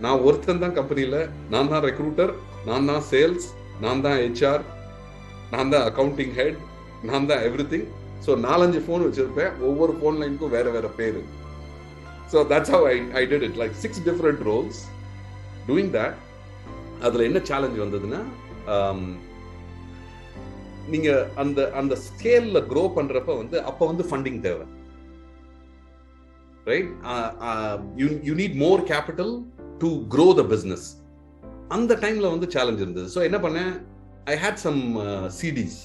நான் ஒருத்தன் தான் கம்பெனில, நான் தான் ரெக்ரூட்டர், நான் தான் சேல்ஸ், நான் தான் HR, நான் தான் அக்கவுண்டிங் ஹெட், நான் தான் எவ்ரிதிங். ஸோ 4-5 ஃபோன் வச்சிருப்பேன், ஒவ்வொரு ஃபோன் லைனுக்கும் வேற வேற பேரு. So that's how I did it, like 6 different roles doing that. அதுல என்ன சேலஞ்ச் வந்ததுன்னா, நீங்க அந்த ஸ்கேல்ல க்ரோ பண்றப்ப வந்து அப்ப வந்து ஃபண்டிங் தேவை, right? you need more capital to grow the business. அந்த டைம்ல வந்து சேலஞ்ச் இருந்தது. ஸோ என்ன பண்ணேன், I had some CDs,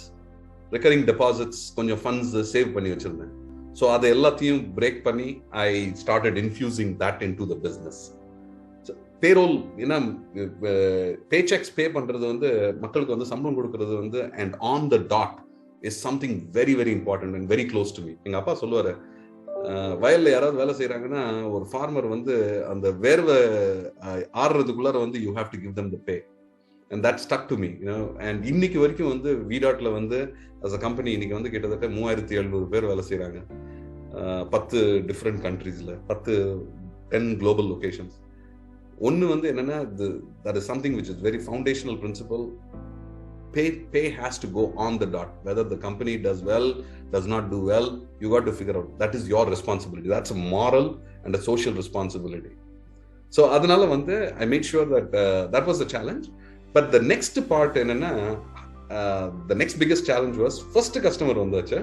recurring deposits, கொஞ்சம் ஃபண்ட்ஸ் சேவ் பண்ணி வச்சிருந்தேன். ஸோ அதை எல்லாத்தையும் பிரேக் பண்ணி I started infusing that into the business. Payroll, ஏன்னா பேசெக்ஸ் பே பண்றது வந்து மக்களுக்கு வந்து சம்பளம் கொடுக்கறது வந்து and on the dot is something very very important and very close to me. எங்க அப்பா சொல்லுவாரு, வயல்ல யாராவது வேலை செய்யறாங்கன்னா ஒரு ஃபார்மர் வந்து அந்த வேர்வை ஆடுறதுக்குள்ளார வந்து you have to give them the pay, and that stuck to me. And இன்னைக்கு வரைக்கும் வந்து VDartல வந்து அஸ் அ கம்பெனி இன்னைக்கு வந்து கிட்டத்தட்ட 3700 பேர் வேலை செய்யறாங்க. 10 டிஃப்ரெண்ட் கண்ட்ரீஸ்ல, 10 குளோபல் லொகேஷன்ஸ். ஒன்னு வந்து என்னன்னா, that is something which is very foundational principle. Pay has to go on the dot. Whether the company does well, does not do well, you got to figure out. That is your responsibility. That's a moral and a social responsibility. So adanal வந்து I made sure that that was the challenge. But the next part என்னன்னா, the next biggest challenge was first customer வந்தாச்சு.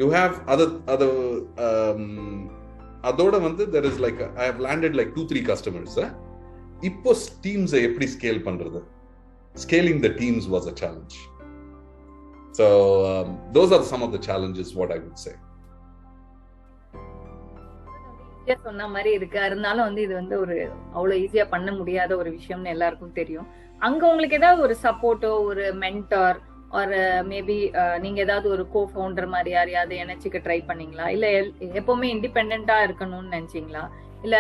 You have other அதோட வந்து there is like I have landed like 2-3 customers. இப்போ டீம்ஸ் எப்படி ஸ்கேல் பண்றது, scaling the teams was a challenge. So those are some of the challenges what I would say. சொன்ன மாதிரி இருக்கு. இருந்தாலும் வந்து இது வந்து ஒரு அவ்வளவு ஈஸியா பண்ண முடியாத ஒரு விஷயம்னு எல்லாருக்கும் தெரியும். அங்க உங்களுக்கு ஏதாவது ஒரு சப்போர்ட்டோ, ஒரு மென்டார், ஒரு மேபி நீங்க ஏதாவது ஒரு கோ ஃபவுண்டர் மாதிரி யாரையாவது இணைச்சிக்க ட்ரை பண்ணீங்களா? இல்ல எப்பவுமே இண்டிபெண்டா இருக்கணும்னு நினைச்சீங்களா? இல்ல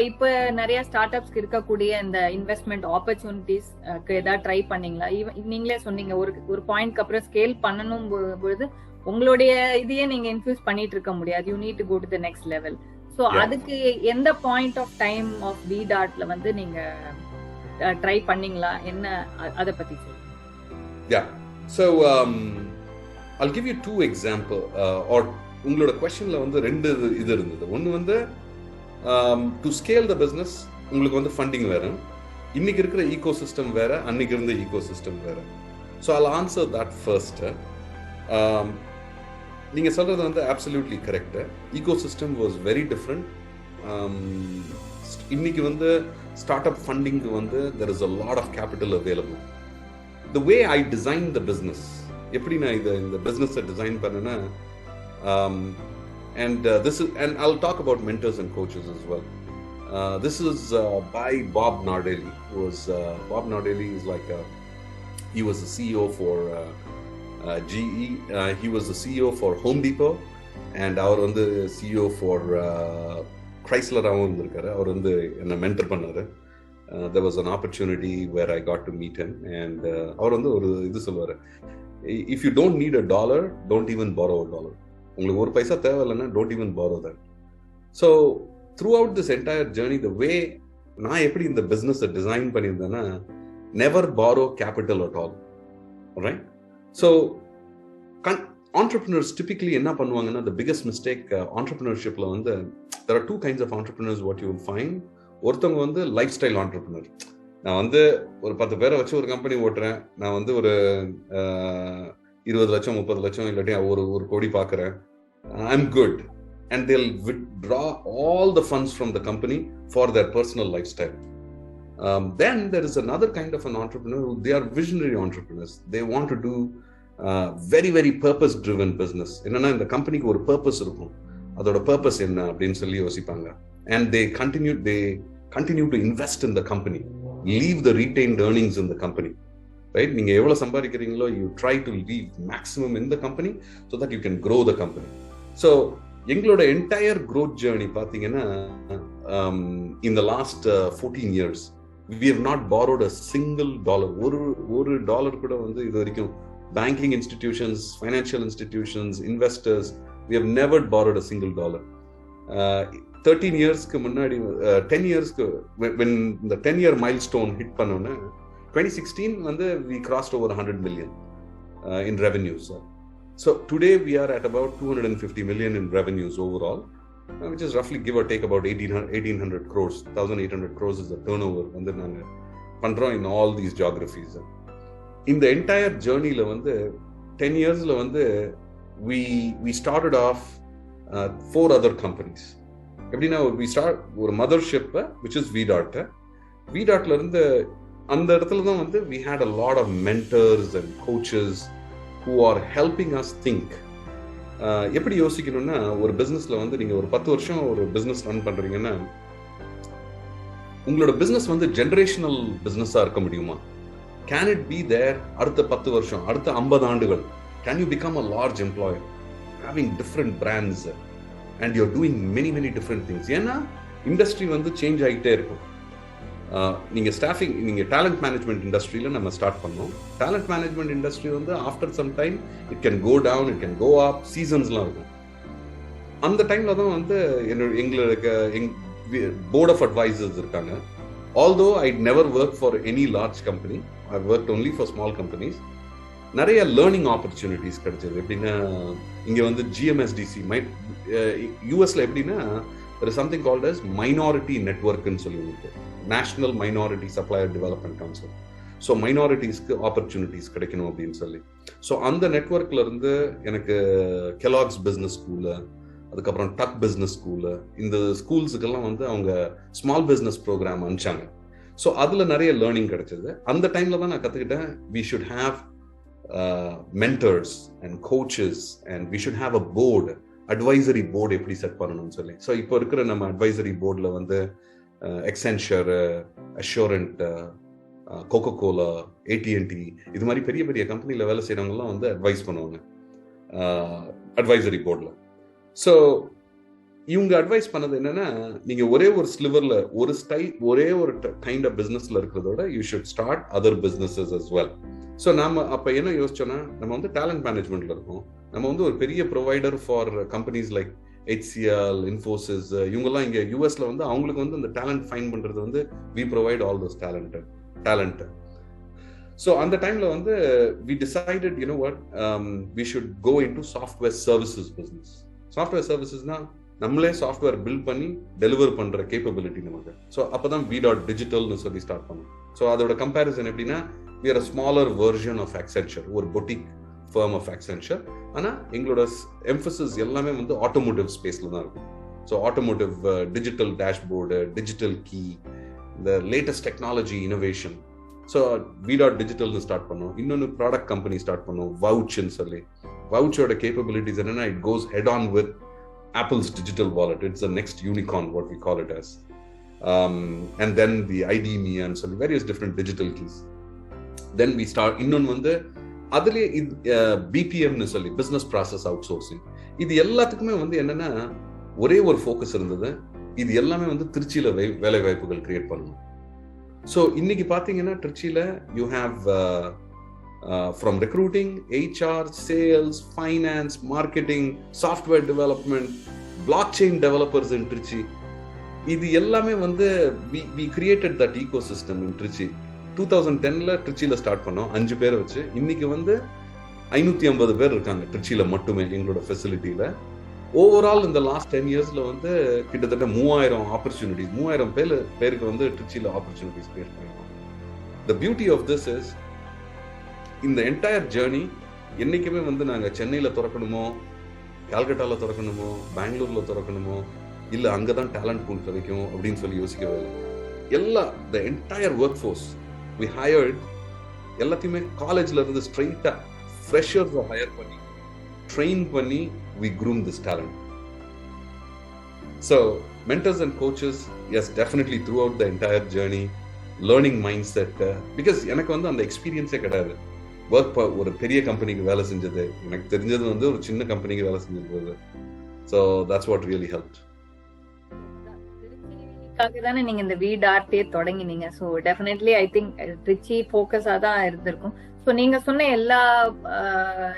இப்ப நிறைய ஸ்டார்ட் அப்ஸ்க்கு இருக்கக்கூடிய இந்த இன்வெஸ்ட்மெண்ட் ஆப்பர்ச்சுனிட்டிஸ்க்கு ஏதாவது ட்ரை பண்ணீங்களா? நீங்களே சொன்னீங்க ஒரு பாயிண்ட்க்கு அப்புறம் ஸ்கேல் பண்ணணும் பொழுது உங்களுடைய இதையே நீங்க இன்ஃபியூஸ் பண்ணிட்டு இருக்க முடியாது. You need to go to the next level. So அதுக்கு எந்த பாயிண்ட் ஆஃப் டைம் ஆஃப் VDartல வந்து நீங்க ட்ரை பண்ணீங்களா? என்ன அத பத்தி சொல்லுங்க. Yeah. So I'll give you 2 example or உங்களோட क्वेश्चनல வந்து 2 இது இருந்தது. ஒன்னு வந்து to scale the business உங்களுக்கு வந்து ஃபண்டிங் வேற, இன்னைக்கு இருக்கிற ecosystem வேற, அன்னைக்கு இருந்த ecosystem வேற. So I'll answer that first. நீங்க சொல்றது வந்து absolutely correct. Ecosystem was very different. இன்னைக்கு வந்து startup funding வந்து there is a lot of capital available. The way I designed the business, எப்படி நான் இந்த business design பண்ணேன்னா, and this is, and I'll talk about mentors and coaches as well. This is by Bob Nardelli. Bob Nardelli is like he was the CEO for GE. He was the CEO for Home Depot, and அவர் வந்து CEO for Chrysler ஆவும் இருக்காரு. அவர் வந்து என்ன மென்டர் பண்ணாரு. There was an opportunity where I got to meet him, and அவர் வந்து ஒரு இது சொல்லுவாரு, if you don't need a dollar, don't even borrow a dollar. உங்களுக்கு ஒரு பைசா தேவை இல்லைன்னா don't even borrow that. So throughout this entire journey, the way நான் எப்படி இந்த பிசினஸை design பண்ணியிருந்தேன்னா, never borrow capital at all. right? So entrepreneurs typically என்ன பண்ணுவாங்கன்னா, the biggest mistake entrepreneurshipல வந்து there are two kinds of entrepreneurs what you will find. ஒருத்தவங்க வந்து லைஃப் ஸ்டைல் entrepreneur. நான் வந்து ஒரு 10 பேரை வச்சு ஒரு கம்பெனி ஓட்டுறேன், நான் வந்து ஒரு 20 லட்சம் 30 லட்சம் இல்லாட்டி ஒரு கோடி பார்க்குறேன், I'm good, and they'll withdraw all the funds from the company for their personal lifestyle. Then there is another kind of an entrepreneur who they are visionary entrepreneurs. They want to do very very purpose driven business. என்னன்னா இந்த கம்பெனிக்கு ஒரு பர்பஸ் இருக்கும், அதோட பர்பஸ் என்ன அப்படின்னு சொல்லி யோசிப்பாங்க. And they continue to invest in the company, leave the retained earnings in the company, right? நீங்க எவ்வளவு சம்பாதிக்கிறீங்களோ you try to leave maximum in the company so that you can grow the company. So எங்களோட entire growth journey பாத்தீங்கன்னா in the last 14 years we have not borrowed a single dollar. ஒரு டாலர் கூட வந்து இது வரைக்கும் banking institutions, financial institutions, investors, we have never borrowed a single dollar. 13 yearsக்கு முன்னாடி 10 yearsக்கு when the 10-year milestone hit பண்ணோன்னா 2016 வந்து we crossed over 100 million in revenues. So today we are at about 250 million in revenues overall, which is roughly give or take about 1800 crores. 1800 crores is the turnover வந்து நாங்க பண்றோம் in all these geographies. In the entire journey la வந்து 10 yearsல வந்து we started off 4 other companies. எப்படின்னா we start ஒரு mothership which is VDart. VDartல இருந்து அந்த இடத்துல தான் வந்து we had a lot of mentors and coaches who are helping us think. எப்படி யோசிக்கணும்னா, ஒரு பிசினஸ்ல வந்து நீங்க ஒரு 10 வருஷம் ஒரு பிசினஸ் ரன் பண்றீங்கன்னா உங்களோட பிசினஸ் வந்து ஜெனரேஷனல் பிசினஸா இருக்க முடியுமா? Can it be there அடுத்த 10 வருஷம், அடுத்த 50 ஆண்டுகள்? Can you become a large employer having different brands and you're doing many different things? ஏன்னா இண்டஸ்ட்ரி வந்து சேஞ்ச் ஆகிட்டே இருக்கும். நீங்க ஸ்டாஃபிங், நீங்க டேலண்ட் மேனேஜ்மெண்ட் இண்டஸ்ட்ரியில நம்ம ஸ்டார்ட் பண்ணோம். டேலண்ட் மேனேஜ்மெண்ட் இண்டஸ்ட்ரி வந்து after some time it can go down, it can go up, சீசன்ஸ்லாம் இருக்கும். அந்த டைம்ல தான் வந்து எங்களுக்கு போர்ட் ஆஃப் அட்வைசர்ஸ் இருக்காங்க. Although I never worked for any large company, I worked only for small companies. நிறைய லேர்னிங் ஆப்பர்ச்சுனிட்டிஸ் கிடைச்சது. எப்படின்னா இங்க வந்து GMSDC யூஎஸ்ல எப்படின்னா there is something called as minority network ன்னு சொல்லிட்டு, National Minority Supplier Development Council. So மைனாரிட்டிஸ்க்கு ஆப்பர்ச்சுனிட்டிஸ் கிடைக்கணும் அப்படின்னு சொல்லி, ஸோ அந்த நெட்ஒர்க்ல இருந்து எனக்கு கெலாக்ஸ் பிஸ்னஸ் ஸ்கூலு, அதுக்கப்புறம் டக் பிஸ்னஸ் ஸ்கூலு, இந்த ஸ்கூல்ஸுக்கெல்லாம் வந்து அவங்க ஸ்மால் பிஸ்னஸ் ப்ரோக்ராம் அனுப்பிச்சாங்க. ஸோ அதில் நிறைய லேர்னிங் கிடைச்சது. அந்த டைமில் தான் நான் கற்றுக்கிட்டேன் we should have mentors and coaches and we should have a board, advisory board எப்படி செட் பண்ணணும்னு சொல்லி. ஸோ இப்போ இருக்கிற நம்ம அட்வைசரி போர்டில் வந்து எக்ஸென்ஷர், அஷூரண்ட், கோகோகோலா, AT&T இது மாதிரி பெரிய பெரிய கம்பெனியில் வேலை செய்கிறவங்கலாம் வந்து அட்வைஸ் பண்ணுவாங்க அட்வைசரி போர்டில். ஸோ இவங்க அட்வைஸ் பண்ணது என்னன்னா, நீங்க ஒரே ஒரு ஸ்லிவர்ல ஒரே ஒரு கைண்ட் ஆஃப் பிசினஸ்ல இருக்கிறதோட you should start other businesses as well. So நம்ம அப்ப என்ன யோசிச்சோன்னா, நம்ம வந்து டேலண்ட் மேனேஜ்மெண்ட்ல இருக்கோம், நம்ம வந்து ஒரு பெரிய provider for companies like HCL, Infosys, இவங்கெல்லாம் இங்க யூஎஸ்ல வந்து அவங்களுக்கு வந்து அந்த டேலண்ட் ஃபைன் பண்றது வந்து we provide all those talent. So அந்த டைம்ல வந்து we decided you know what, we should go into software services business. Software சர்வீசஸ்னா நம்மளே சாஃப்ட்வேர் பில்ட் பண்ணி டெலிவர் பண்ற கேப்பபிலிட்டி நமக்கு. ஸோ அப்பதான் VDart டிஜிட்டல்னு சொல்லி ஸ்டார்ட் பண்ணோம். ஸோ அதோட கம்பேரிசன் எப்படின்னா, we are a smaller version of Accenture, ஒரு boutique firm of Accenture. ஆனா எங்களோட எம்பசிஸ் எல்லாமே வந்து ஆட்டோமோட்டிவ் ஸ்பேஸ்ல தான் இருக்கும். So automotive, digital dashboard, digital key, இந்த latest technology innovation. So VDart டிஜிட்டல்னு ஸ்டார்ட் பண்ணோம். இன்னொன்று ப்ராடக்ட் கம்பெனி ஸ்டார்ட் பண்ணோம், வவுச்னு சொல்லி. வவுச்சோட கேப்பபிலிட்டிஸ் என்னன்னா, it goes head on with Apple's digital wallet. It's the next unicorn, what we call it as. And then the ID.me and so various different digital keys. Then we start இன்னொன்று வந்து அதுலேயே BPM னு சொல்லி பிஸ்னஸ் ப்ராசஸ் அவுட் சோர்சிங். இது எல்லாத்துக்குமே வந்து என்னன்னா ஒரே ஒரு ஃபோக்கஸ் இருந்தது, இது எல்லாமே வந்து திருச்சியில வேலை வாய்ப்புகள் கிரியேட் பண்ணணும். ஸோ இன்னைக்கு பார்த்தீங்கன்னா திருச்சியில you have from recruiting, HR, sales, finance, marketing, software development, blockchain developers in Trichy. இது எல்லாமே வந்து we created that ecosystem in Trichy. 2010ல ட்ரிச்சியில் ஸ்டார்ட் பண்ணோம் 5 பேரை வச்சு. இன்னைக்கு வந்து 550 பேர் இருக்காங்க ட்ரிச்சியில் மட்டுமே எங்களோட ஃபெசிலிட்டியில். ஓவரால் இந்த லாஸ்ட் 10 இயர்ஸ்ல வந்து கிட்டத்தட்ட 3000 ஆப்பர்ச்சுனிட்டிஸ், 3000 பேருக்கு வந்து ட்ரிச்சியில் ஆப்பர்ச்சுனிட்டிஸ் கிரியேட் பண்ணிருக்கோம். The beauty of this is இந்த என்டையர் ஜேர்னி என்னைக்குமே வந்து நாங்கள் சென்னையில் திறக்கணுமோ, கால்கட்டாவில் திறக்கணுமோ, பெங்களூரில் திறக்கணுமோ, இல்லை அங்கே தான் டேலண்ட் பூல் கிடைக்கும் அப்படின்னு சொல்லி யோசிக்கவே இல்லை. எல்லா the entire work force we hired எல்லாத்தையுமே காலேஜ்ல இருந்து ஸ்ட்ரெயிட்டாக ஃப்ரெஷர்ஸை ஹையர் பண்ணி ட்ரெயின் பண்ணி we groom this talent. So mentors and coaches, yes, definitely throughout the entire journey, learning mindset, because எனக்கு வந்து அந்த எக்ஸ்பீரியன்ஸே கிடையாது. ஒரு பெரிய கம்பெனிக்கு வேலை செஞ்சது, எனக்கு தெரிஞ்சது வந்து ஒரு சின்ன கம்பெனிக்கு வேலை செஞ்சது. So that's what really helped. திருச்சிக்காக தானே நீங்க இந்த VDart தொடங்கினீங்க. So definitely I think Trichy ஃபோக்கஸா தான் இருந்திருக்கும். ஸோ நீங்க சொன்ன எல்லா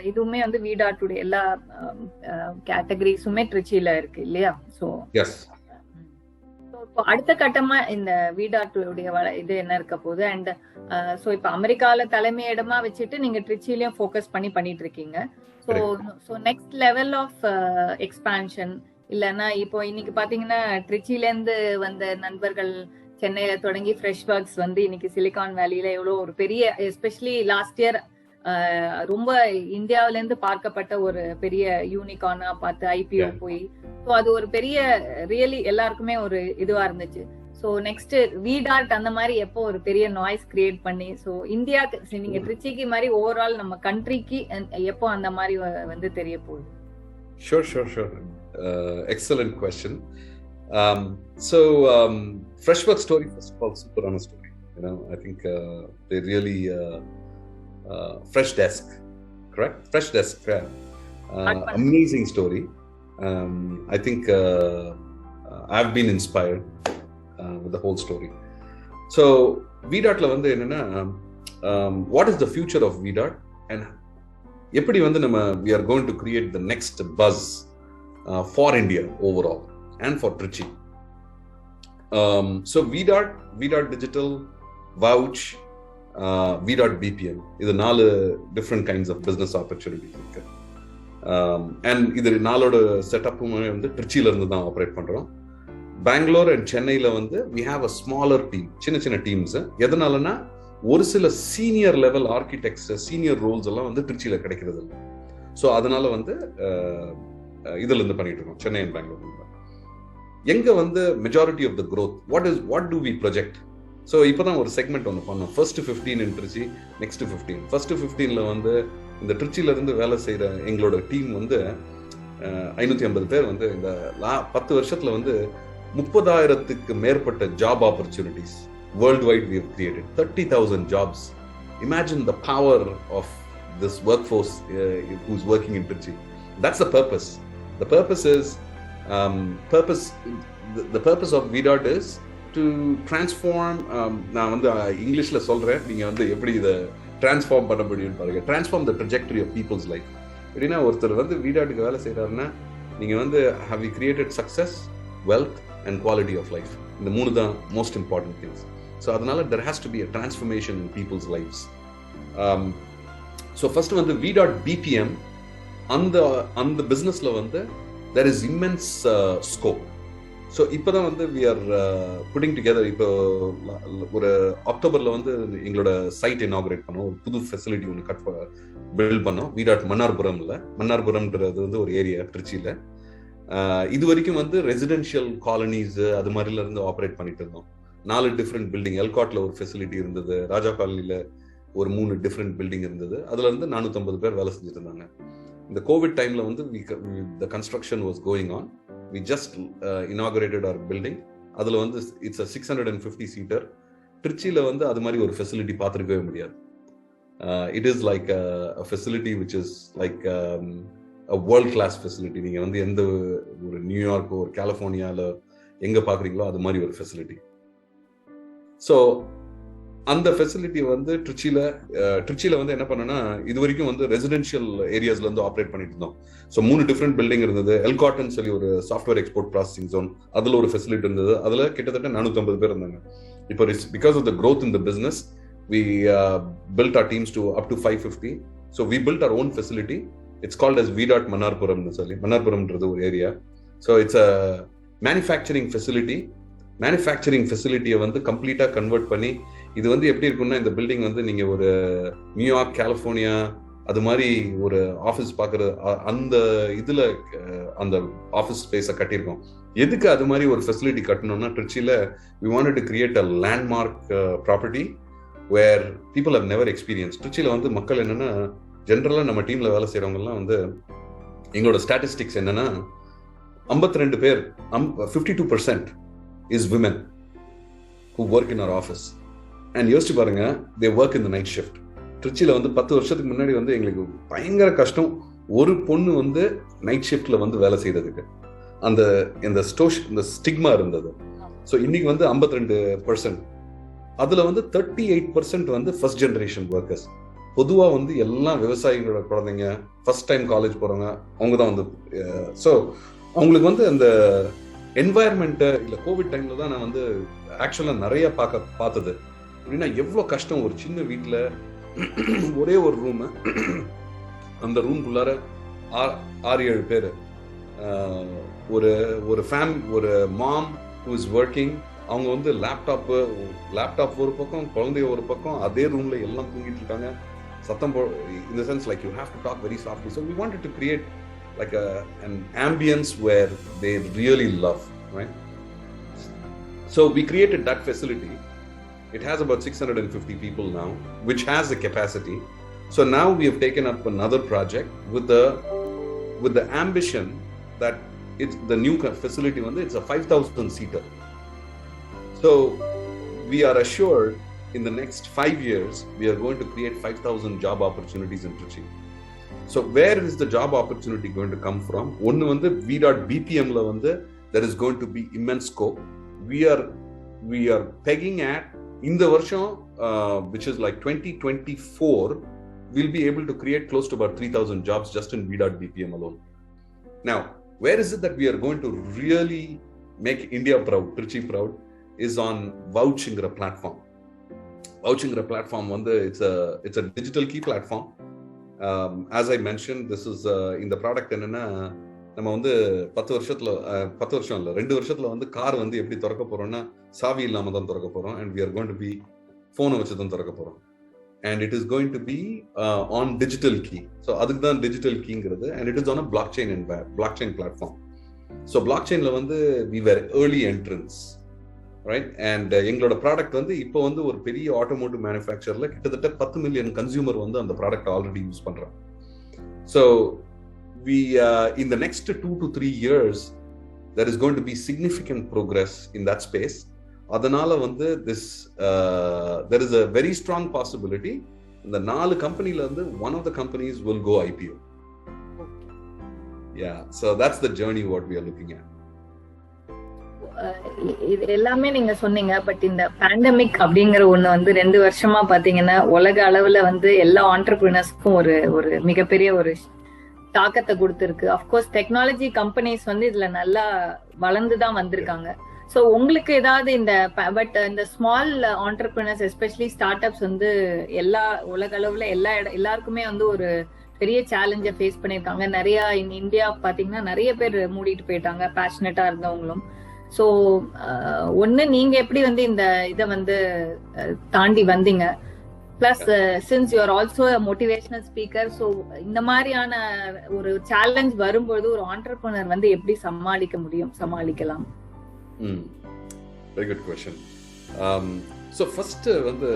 இதுவுமே வந்து VDart எல்லா கேட்டகரிஸுமே ட்ரிச்சியில இருக்கு இல்லையா? ஸோ இப்போ அடுத்த கட்டமா இந்த VDart இது என்ன இருக்க போகுது? அண்ட் ஸோ இப்போ அமெரிக்கால தலைமையிடமா வச்சுட்டு நீங்க ட்ரிச்சிலையும் ஃபோக்கஸ் பண்ணிட்டு இருக்கீங்க. So next level of expansion இல்லைன்னா இப்போ இன்னைக்கு பாத்தீங்கன்னா ட்ரிச்சில இருந்து வந்த நண்பர்கள் சென்னையில தொடங்கி ஃப்ரெஷ் ஒர்க்ஸ் வந்து இன்னைக்கு சிலிகான் வேலியில எவ்வளவு ஒரு பெரிய, எஸ்பெஷலி லாஸ்ட் இயர் ரொம்ப இந்தியாவில இருந்து பார்க்கப்பட்ட ஒரு பெரிய யூனிகார்னா பார்த்து IPO போய், ஸோ அது ஒரு பெரிய ரியலி எல்லாருக்குமே ஒரு இதுவா இருந்துச்சு. ஸோ நெக்ஸ்ட் VDart அந்த மாதிரி எப்போ ஒரு பெரிய நாய்ஸ் கிரியேட் பண்ணி, ஸோ இந்தியாவுக்கு நீங்க ட்ரிச்சிக்கு மாதிரி ஓவரால் நம்ம கண்ட்ரிக்கு எப்போ அந்த மாதிரி வந்து தெரிய போகுது? Sure. Excellent question. Freshwork story, first of all, super on a story. I think they really fresh desk, correct? Fresh desk, amazing story. I think I've been inspired with the whole story. So VDartல வந்து என்னன்னா, what is the future of VDart and எப்படி வந்து நம்ம we are going to create the next buzz for India overall and for Trichy. So VDart Digital, Vouch, VDart BPM, இது 4 different kinds of business opportunities இருக்கு. And இது 4ஓட செட்டப்புமே வந்து ட்ரிச்சியில இருந்து தான் ஆப்ரேட் பண்றோம். பெங்களூர் அண்ட் சென்னையில வந்து we have a smaller team, சின்ன டீம்ஸ். எதனாலனா ஒரு சில senior level architects, senior roles எல்லாம் வந்து ட்ரிச்சியில கிடைக்கிறது இல்லை. ஸோ அதனால வந்து இதுல இருந்து பண்ணிட்டு இருக்கோம், சென்னை அண்ட் பெங்களூர். எங்க வந்து majority of the growth, what do we project? So இப்போதான் ஒரு செக்மெண்ட் ஒன்று பண்ணோம், first 15 in Trichy, next 15. First 15ல வந்து இந்த ட்ரிச்சியில இருந்து வேலை செய்யற எங்களோட டீம் வந்து 550 பேர் வந்து இந்த 10 வருஷத்துல வந்து 30,000க்கு மேற்பட்ட job opportunities worldwide we have created 30,000 jobs. Imagine the power of this workforce who's working in Trichy. That's the purpose. The purpose is the purpose of VDart is to transform. நான் வந்து இங்கிலீஷ்ல சொல்றேன், நீங்க வந்து எப்படி இதை டிரான்ஸ்ஃபார்ம் பண்ண முடியும்னு பாருங்க. Transform the trajectory of people's life. எப்படின்னா ஒருத்தர் வந்து VDartக்கு வேலை செய்யறாருன்னா நீங்க வந்து have we created success, wealth and quality of life. இந்த 3 தான் most important things. So அதனால there has to be a transformation in people's lives. So first வந்து VDart BPM, அந்த பிசினஸ்ல வந்து there is immense scope. So இப்போதான் வந்து we are putting together. இப்போ ஒரு அக்டோபர்ல வந்து எங்களோட சைட் இனாகிரேட் பண்ணோம், ஒரு புது ஃபெசிலிட்டி ஒன்று பில்ட் பண்ணோம். VDart மன்னார்புரம்ன்றது வந்து ஒரு ஏரியா ட்ரிச்சியில. இது வரைக்கும் வந்து ரெசிடென்ஷியல் காலனிஸ் அது மாதிரில இருந்து ஆப்ரேட் பண்ணிட்டு இருந்தோம். 4 டிஃப்ரெண்ட் பில்டிங், எல்காட்ல ஒரு ஃபெசிலிட்டி இருந்தது, ராஜா காலனில ஒரு 3 டிஃப்ரெண்ட் பில்டிங் இருந்தது. அதுல இருந்து 450 பேர் வேலை செஞ்சுட்டு இருந்தாங்க. இந்த கோவிட் டைம்ல வந்து the construction was going on. We just inaugurated our building. அதுல வந்து it's a 650 seater. ட்ரிச்சியில வந்து அது மாதிரி ஒரு ஃபெசிலிட்டி பார்த்துருக்கவே முடியாது. It is like a facility which is like a world class facility. நீங்க வந்து எந்த ஒரு நியூயார்க்கோ ஒரு கலிஃபோர்னியால எங்க பாக்குறீங்களோ அது மாதிரி ஒரு ஃபெசிலிட்டி. ஸோ அந்த ஃபெசிலிட்டி வந்து ட்ரிச்சியில வந்து என்ன பண்ணனா, இது வரைக்கும் வந்து ரெசிடென்ஷியல் ஏரியாஸ்ல இருந்து ஆப்ரேட் பண்ணிட்டு இருந்தோம். ஸோ 3 டிஃப்ரெண்ட் பில்டிங் இருந்தது. எல்காட்னு சொல்லி ஒரு சாஃப்ட்வேர் எக்ஸ்போர்ட் ப்ராசஸிங் ஜோன், அதுல ஒரு ஃபெசிலிட்டி இருந்தது. அதுல கிட்டத்தட்ட 450 பேர் இருந்தாங்க. இப்போ because of the growth in the business, we built our teams to up to 550. So we built our own facility. It's called as VDart Manarpuram. Manarpuram is an area. So it's a manufacturing facility. Manufacturing facility வந்து கம்ப்ளீட்டா கன்வெர்ட் பண்ணி, இது வந்து எப்படி இருக்குன்னா, இந்த பில்டிங் வந்து நீங்க ஒரு நியூயார்க், கலிஃபோர்னியா அது மாதிரி ஒரு ஆஃபீஸ் பார்க்குற அந்த இதுல அந்த ஆஃபீஸ் ஸ்பேஸை கட்டியிருக்கோம். எதுக்கு அது மாதிரி ஒரு facility கட்டணும்னா, ட்ரிச்சியில் we wanted to create a landmark property where people have never experienced. ட்ரிச்சியில் வந்து மக்கள் என்னன்னா, ஜென்ரலாக நம்ம டீமில் வேலை செய்கிறவங்கலாம் வந்து எங்களோட ஸ்டாட்டிஸ்டிக்ஸ் என்னன்னா, 52 பேர் 52% is women who work in our office. And யோசிச்சு பாருங்க, they work in the night shift. ட்ரிச்சியில் வந்து 10 வருஷத்துக்கு முன்னாடி வந்து எங்களுக்கு பயங்கர கஷ்டம் ஒரு பொண்ணு வந்து நைட் ஷிஃப்ட்ல வந்து வேலை செய்யறதுக்கு. இந்த ஸ்டிக்மா இருந்தது. ஸோ இன்னைக்கு வந்து 52%. அதுல வந்து 38% வந்து ஃபர்ஸ்ட் ஜெனரேஷன் ஒர்க்கர்ஸ். பொதுவா வந்து எல்லாம் விவசாயிகளோட குழந்தைங்க, ஃபர்ஸ்ட் டைம் காலேஜ் போறவங்க, அவங்க தான் வந்து. ஸோ அவங்களுக்கு வந்து அந்த என்வாயர்மெண்ட்டை இல்லை கோவிட் டைம்ல தான் நான் வந்து ஆக்சுவலாக நிறைய பார்த்தது. அப்படின்னா எவ்வளோ கஷ்டம் ஒரு சின்ன வீட்டில் ஒரே ஒரு ரூமு, அந்த ரூம்குள்ளார 6-7 பேர், ஒரு ஒரு மாம் ஹூ இஸ் ஒர்க்கிங், அவங்க வந்து லேப்டாப் ஒரு பக்கம், குழந்தைய ஒரு பக்கம், அதே ரூம்ல எல்லாம் தூங்கிட்டு இருக்காங்க. சத்தம் in the sense like you have to talk very softly. So we wanted to create like an ambience where they really love, right? So we created that facility. It has about 650 people now, which has the capacity. So now we have taken up another project with the ambition that it's the new facility one, it's a 5,000 seater. So we are assured in the next 5 years we are going to create 5,000 job opportunities in Trichy. So where is the job opportunity going to come from? One வந்து VDart BPM la வந்து there is going to be immense scope. We are pegging at in the வருஷம் which is like 2024, we'll be able to create close to about 3,000 jobs just in VDart BPM alone. Now, where is it that we are going to really make India proud, Trichy proud, is on vouching platform. Vouching platform வந்து it's a digital key platform. As I mentioned, this is in the product என்னன்னா, நம்ம வந்து 10 வருஷம் இல்லை 2 வருஷத்துல வந்து கார் வந்து எப்படி திறக்க போறோம்னா, சாவி இல்லாம தான் திறக்க போறோம். And we are going to be போனை வச்சு தான் திறக்க போறோம். And it is going to be on digital key. So அதுக்கு தான் digital keyங்கிறது. And it is on a blockchain platform. So blockchainல வந்து we were early entrants, right? And எங்களோட ப்ராடக்ட் வந்து இப்போ வந்து ஒரு பெரிய ஆட்டோமோட்டிவ் மேனுஃபேக்சர்ல கிட்டத்தட்ட 10 மில்லியன் கன்சியூமர் வந்து அந்த ப்ராடக்ட் ஆல்ரெடி யூஸ் பண்றாங்க. So we in the next 2 to 3 years there is going to be significant progress in that space. Adanala வந்து there is a very strong possibility இந்த 4 கம்பெனில இருந்து one of the companies will go IPO. Yeah, so that's the journey what we are looking at. இது எல்லாமே நீங்க சொன்னீங்க. பட் இந்த பேண்டமிக் அப்படிங்கிற ஒண்ணு வந்து 2 வருஷமா பாத்தீங்கன்னா உலக அளவுல வந்து எல்லா ஆண்டர்பிரினர்ஸ்க்கும் ஒரு மிகப்பெரிய ஒரு தாக்கத்தை கொடுத்திருக்கு. அஃப்கோர்ஸ் டெக்னாலஜி கம்பெனிஸ் வந்து இதுல நல்லா வளர்ந்துதான் வந்திருக்காங்க. ஸோ உங்களுக்கு ஏதாவது இந்த small entrepreneurs especially start ups வந்து எல்லா உலக அளவுல எல்லாருக்குமே வந்து ஒரு பெரிய சேலஞ்சை ஃபேஸ் பண்ணியிருக்காங்க. நிறைய இந்தியா பாத்தீங்கன்னா நிறைய பேர் மூடிட்டு போயிட்டாங்க, பேஷனட்டா இருந்தவங்களும். ஸோ ஒண்ணு நீங்க எப்படி வந்து இந்த இதை வந்து தாண்டி வந்தீங்க? Plus, since you are also a motivational speaker, so இந்த மாதிரியான ஒரு சேலஞ்ச் வரும்போது ஒரு ஆண்டர்பிரினர் வந்து எப்படி சமாளிக்கலாம்? Very good question. So first வந்து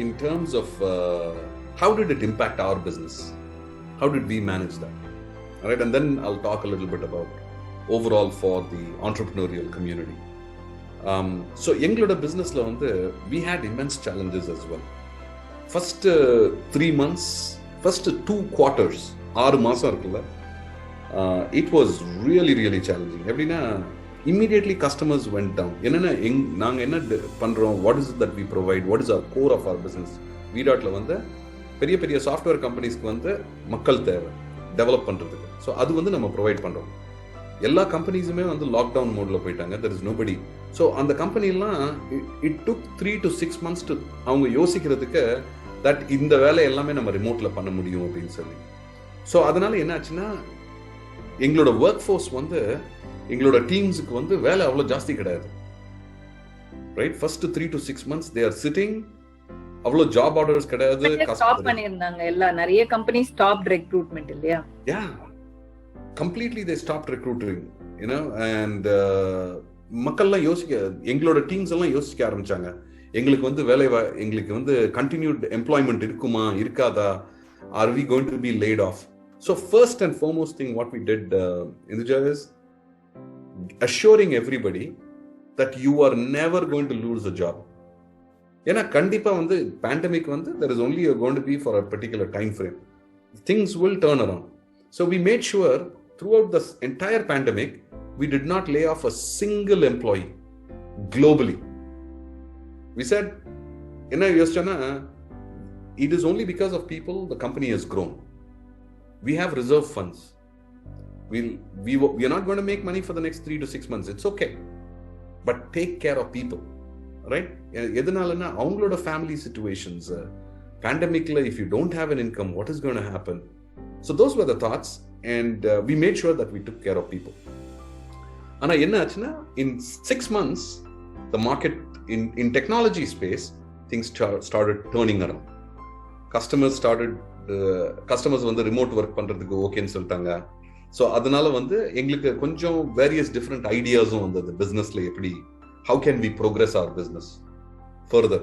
in terms of how did it impact our business? How did we manage that? All right, and then I'll talk a little bit about overall for the entrepreneurial community. So எங்களோட பிசினஸ்ல வந்து we had immense challenges as well. First 3 months, first 2 quarters, 6 மாசம் இருக்குல்ல, it was really really challenging. எப்படின்னா immediately customers went down. என்னன்னா நாங்க என்ன பண்றோம், what is it that we provide, what is our core of our business? VDartல வந்து பெரிய பெரிய சாஃப்ட்வேர் கம்பெனிஸ்க்கு வந்து மக்கள் தேவை டெவலப் பண்றதுக்கு. ஸோ அது வந்து நம்ம ப்ரொவைட் பண்றோம். எல்லா கம்பெனிஸுமே வந்து லாக்டவுன் மோட்ல போயிட்டாங்க. there is nobody ஸோ அந்த கம்பெனிலாம் it took 3 to 6 months to அவங்க யோசிக்கிறதுக்கு தட் இந்த வேலை எல்லாமே நம்ம ரிமோட்டில் பண்ண முடியும் அப்படின்னு சொல்லி. ஸோ அதனால என்ன ஆச்சுன்னா எங்களோட ஒர்க் ஃபோர்ஸ் வந்து எங்களோட டீம்ஸுக்கு வந்து வேலை அவ்வளோ ஜாஸ்தி கிடையாது. Right, first 3 to 6 months they are sitting, அவ்வளோ ஜாப் ஆர்டர்ஸ் கிடையாது. ஸ்டாப் பண்ணிருந்தாங்க எல்லாம், நிறைய கம்பெனி ஸ்டாப் ரெக்ரூட்மெண்ட் இல்லையா? யா, completely they stopped recruiting, you know, and மக்கள்லாம் யோசிக்க, எங்களோட டீம்ஸ் எல்லாம் யோசிக்க ஆரம்பிச்சாங்க, எங்களுக்கு வந்து எங்களுக்கு வந்து கண்டினியூட் எம்ப்ளாய்மெண்ட் இருக்குமா இருக்காதா, are we going to be laid off. So first and foremost thing what we did Hinduja is assuring everybody that you are never going to lose a job. ஏன்னா கண்டிப்பா வந்து பேண்டமிக் வந்து there is only going to be for a particular time frame. Things will turn around. So we made sure throughout this entire pandemic we did not lay off a single employee globally. We said, enna yosachana, it is only because of people the company has grown. We have reserve funds. We are not going to make money for the next 3 to 6 months. It's okay, but take care of people, right? எதனாலனா அவங்களோட ஃபேமிலி சிச்சுவேஷன்ஸ், பேண்டமிக்ல if you don't have an income, what is going to happen? So those were the thoughts, and we made sure that we took care of people. ஆனா என்ன ஆச்சுன்னா in 6 months the market in technology space things started turning around. Customers வந்து ரிமோட் ஒர்க் பண்றதுக்கு ஓகேன்னு சொல்லிட்டாங்க. ஸோ அதனால வந்து எங்களுக்கு கொஞ்சம் வேரியஸ் டிஃப்ரெண்ட் ஐடியாஸும் வந்தது பிஸ்னஸ்ல, எப்படி how can we progress our business further.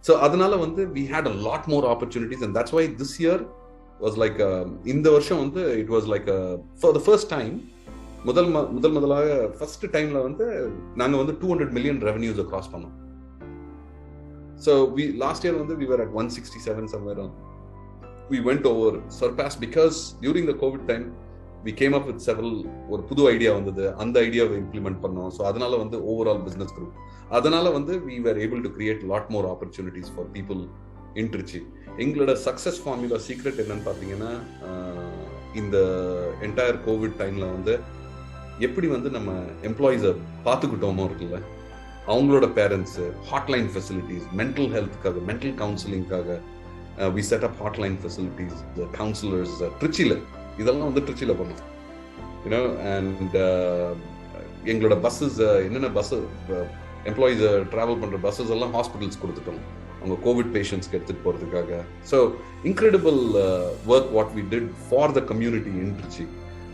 So அதனால வந்து we had a lot more opportunities, and that's why this year was like இந்த வருஷம் வந்து it was like for the first time முதலாக ஃபர்ஸ்ட் டைம்ல வந்து நாங்க வந்து 200 million revenues cross பண்ணோம். So last year வந்து we were at 167 somewhere on. We went over, surpassed, because during the COVID time we came up with several, ஒரு புது ஐடியா வந்தது, அந்த ஐடியாவை இம்ப்ளிமெண்ட் பண்ணோம். ஸோ அதனால வந்து ஓவரால் பிஸ்னஸ் குரூப், அதனால வந்து we were able to create lot more opportunities for people in Trichy. எங்களோட சக்சஸ் ஃபார்முலா சீக்ரெட் என்னன்னு பார்த்தீங்கன்னா, இந்த என்டையர் கோவிட் டைம்ல வந்து எப்படி வந்து நம்ம எம்ப்ளாயிஸை பார்த்துக்கிட்டோமோ இருக்குல்ல, அவங்களோட பேரண்ட்ஸு, ஹாட்லைன் ஃபெசிலிட்டிஸ், மென்டல் ஹெல்த்துக்காக, மென்டல் கவுன்சிலிங்காக we set up hotline facilities, the counselors, Trichyல இதெல்லாம் வந்து ட்ரிச்சியில் பண்ணோம், யூனோ. அண்ட் எங்களோட பஸ்ஸஸ், என்னென்ன பஸ்ஸு எம்ப்ளாயீஸ் ட்ராவல் பண்ணுற பஸ்ஸஸ் எல்லாம் ஹாஸ்பிட்டல்ஸ் கொடுத்துட்டோம் அவங்க கோவிட் பேஷண்ட்ஸ்க்கு எடுத்துகிட்டு போகிறதுக்காக. So incredible work what we did for the community in Trichy.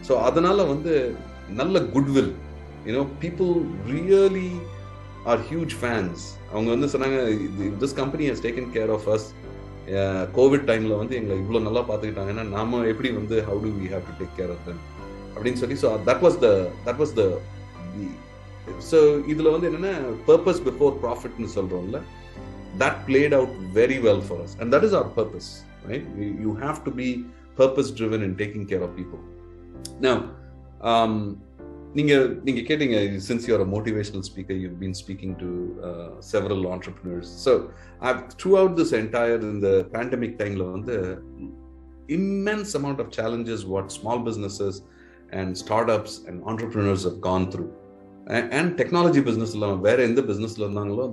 So அதனால வந்து நல்ல goodwill, you know, people really are huge fans. அவங்க வந்து சொன்னாங்க, this company has taken care of us. Covid டைம்ல வந்து எங்களை இவ்வளோ நல்லா பார்த்துக்கிட்டாங்கன்னா நாம எப்படி வந்து how do we have to take care of them அப்படின்னு சொல்லி. So that was the so இதுல வந்து என்னன்னா purpose before profit னு சொல்றோம்ல, that played out very well for us, and that is our purpose, right? You have to be purpose driven in taking care of people. Now நீங்க கேட்டீங்க, since you are a motivational speaker, you've been speaking to several entrepreneurs. So throughout this entire in the pandemic time la வந்து immense amount of challenges what small businesses and startups and entrepreneurs have gone through, and technology business la வேற எந்த businessல இருந்தாங்களோ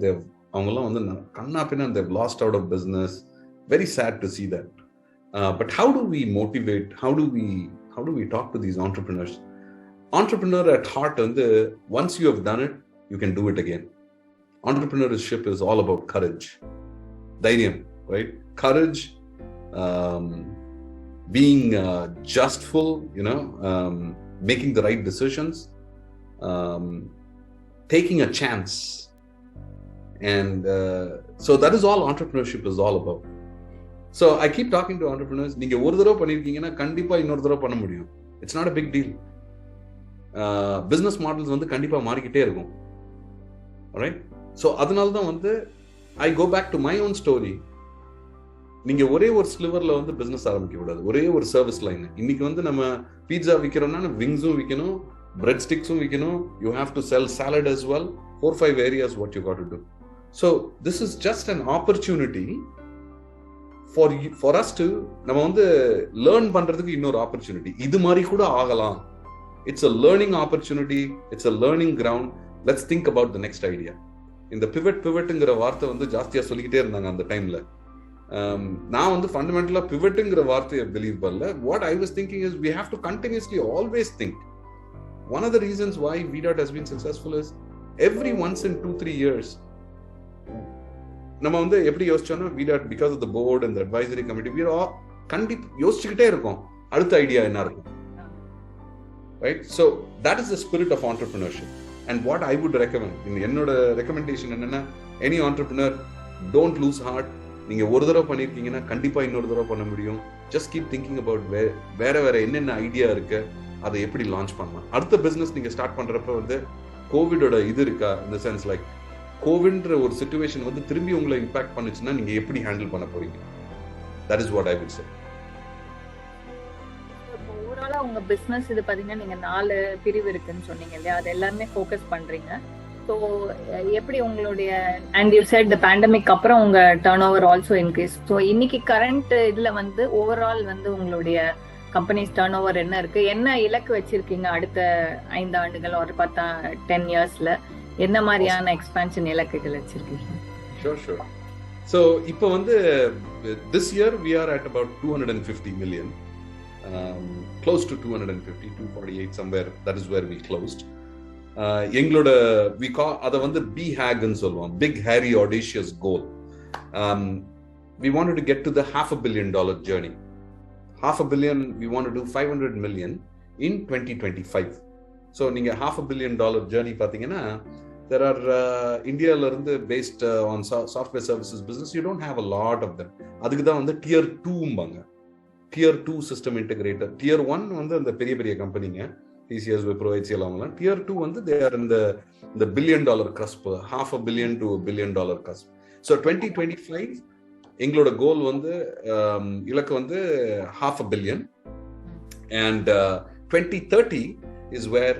அவங்கெல்லாம் வந்து கண்ணா பின்னா they've lost out of business. Very sad to see that. But how do we motivate, how do we talk to these entrepreneurs? Entrepreneur at heart வந்து once you have done it you can do it again. Entrepreneurship is all about courage, தைரியம், right? Courage, being justful, you know, making the right decisions, taking a chance, and so that is all entrepreneurship is all about. So I keep talking to entrepreneurs, நீங்க ஒரு தடவை பண்ணிருக்கீங்கன்னா கண்டிப்பா இன்னொரு தடவை பண்ண முடியும். It's not a big deal. Business models வந்து கண்டிப்பா மாறிக்கிட்டே இருக்கும், ரைட்? ஸோ அதனால தான் வந்து I go back to my own story. நீங்க ஒரே ஒரு ஸ்லிவர்ல வந்து பிசினஸ் ஆரம்பிக்க கூடாது, ஒரே ஒரு சர்வீஸ் லைன். இன்னைக்கு வந்து நம்ம பீட்சா விற்கிறோம்னா விங்ஸும் விற்கணும், பிரெட் ஸ்டிக்ஸும் விற்கணும், you have to sell salad as well, 4-5 areas what you got to do. So this is just an opportunity for us to நம்ம வந்து லேர்ன் பண்றதுக்கு இன்னொரு ஆப்பர்ச்சுனிட்டி. இது மாதிரி கூட ஆகலாம். It's a learning opportunity, it's a learning ground. Let's think about the next idea. இந்த பிவட்ங்கிற வார்த்தை வந்து ஜாஸ்தியா சொல்லிக்கிட்டே இருந்தாங்க அந்த டைம்ல. நான் வந்து ஃபண்டமெண்டலா பிவட்ங்கிற வார்த்தையை பிலீவ் பண்ணல. What I was thinking is we have to continuously always think. One of the reasons why VDart has been successful is every once in 2-3 years நம்ம வந்து எப்படி யோசிச்சோம்னா VDart because of the board and the advisory committee we are கண்டிப்பா யோசிச்சுக்கிட்டே இருக்கோம் அடுத்த ஐடியா என்ன இருக்கும், right? So that is the spirit of entrepreneurship. And what I would recommend, என்னோட ரெக்கமெண்டேஷன் என்னன்னா, any entrepreneur don't lose heart. நீங்க ஒரு தடவை பண்ணிருக்கீங்கன்னா கண்டிப்பா இன்னொரு தடவை பண்ண முடியும். just keep thinking about வேற என்னென்ன ஐடியா இருக்கு, அதை எப்படி லான்ச் பண்ணலாம். அடுத்த பிசினஸ் நீங்க ஸ்டார்ட் பண்றப்ப வந்து கோவிடோட இது இருக்கா, இந்த சென்ஸ் லைக் கோவிட்ன்ற ஒரு சிச்சுவேஷன் வந்து திரும்பி உங்களை இம்பாக்ட் பண்ணுச்சுன்னா நீங்க எப்படி ஹேண்டில் பண்ண போறீங்க. that is what I would say. ஓவராலா உங்க பிசினஸ் இது பாத்தீங்கன்னா நீங்க 4 பிரிவு இருக்குன்னு சொன்னீங்க இல்லையா, அது எல்லாமே ஃபோக்கஸ் பண்றீங்க. ஸோ எப்படி உங்களுடைய and you said the pandemic அப்புறம் உங்க turn over also increase. So இன்னைக்கு கரண்ட் இதுல வந்து ஓவரால் வந்து உங்களுடைய கம்பெனிஸ் டர்ன் ஓவர் என்ன இருக்கு, என்ன இலக்கு வச்சிருக்கீங்க அடுத்த 5 ஆண்டுகள் ஒரு 10 இயர்ஸ்ல என்ன மாதிரியான எக்ஸ்பான்ஷன் இலக்குகள் வச்சிருக்கீங்க? Sure. So இப்போ வந்து this year we are at about 250 million. Close to 250, 248 somewhere, that is where we closed. எங்களோட we call அத வந்து BHAG ன்னு சொல்லுவோம், big hairy audacious goal. We wanted to get to the $500 million journey. $500 million, we want to do 500 million in 2025. So நீங்க $500 million journey பாத்தீங்கன்னா there are இந்தியால இருந்து based on software services business, you don't have a lot of them. அதுக்கு தான் வந்து tier 2ம்பாங்க, tier 2 system integrator. tier 1 வந்து அந்த பெரிய கம்பெனிங்க TCS, Wipro, HCL அவங்கலாம். tier 2 வந்து they are in the $1 billion cusp, $500 million to $1 billion cusp. So 2025 எங்களோட கோல் வந்து இலக்கு வந்து $500 million, and 2030 is where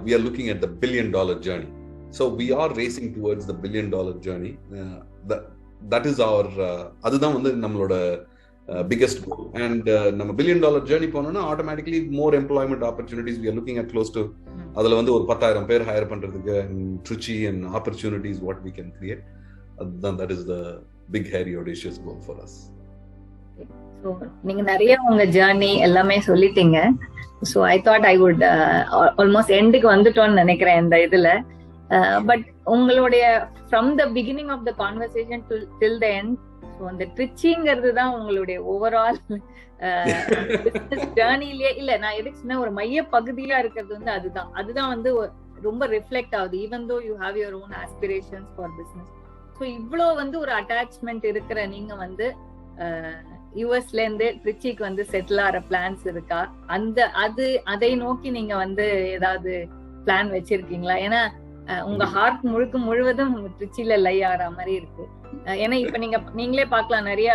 we are looking at the $1 billion journey. So we are racing towards the $1 billion journey. That is our அதுதான் வந்து நம்மளோட biggest goal. And நம்ம $1 billion journey போனோம்னா automatically more employment opportunities we are looking at, close to அதுல வந்து ஒரு 10,000 பேர் ஹையர் பண்றதுக்கு Trichy and opportunities what we can create. That is the big hairy audacious goal for us. So நீங்க நிறைய உங்க ஜர்னி எல்லாமே சொல்லிட்டீங்க. So I thought I would almost endக்கு வந்துட்டோம்னு நினைக்கிறேன் இந்த இதுல. But உங்களுடைய from the beginning of the conversation till the end, so அந்த ட்ரிச்சிங்கிறது தான் உங்களுடைய ஓவரால் பிசினஸ் ஜர்னிலே இல்ல, நான் எதுக்கு சொன்னா ஒரு மைய பகுதியா இருக்கிறது வந்து அதுதான் வந்து ரொம்ப ரிஃப்ளெக்ட் ஆகுது, even though you have your own aspirations for business. So இவ்வளோ வந்து ஒரு அட்டாச்மெண்ட் இருக்கிற நீங்க வந்து யூஎஸ்ல இருந்து ட்ரிச்சிக்கு வந்து செட்டில் ஆகிற பிளான்ஸ் இருக்கா? அதை நோக்கி நீங்க வந்து ஏதாவது பிளான் வச்சிருக்கீங்களா? ஏன்னா உங்க ஹார்ட் முழுவதும் ட்ரிச்சில லை ஆகிற மாதிரி இருக்கு. ஏன்னா இப்ப நீங்களே பார்க்கலாம், நிறைய